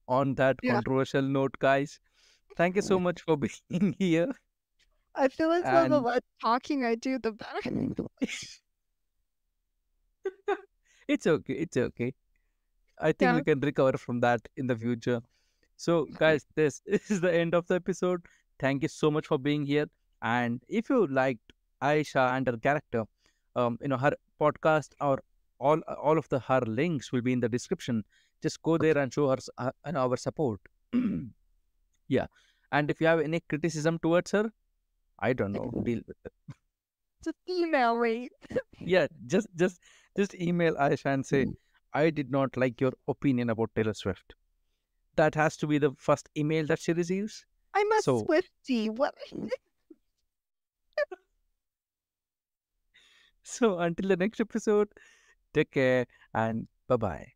On that Yeah. controversial note, guys, thank you so much for being here. I feel as though the And less talking I do, the better. it's okay. It's okay. I think Yeah. we can recover from that in the future. So, guys, this is the end of the episode. Thank you so much for being here. And if you liked Aisha and her character, her podcast or all of her links will be in the description. Just go there and show her our support. Yeah. And if you have any criticism towards her, I don't know, deal with it. Just email me. Yeah, just email Aisha and say, I did not like your opinion about Taylor Swift. That has to be the first email that she receives. I'm a So, Swiftie. What? so until the next episode, take care and bye bye.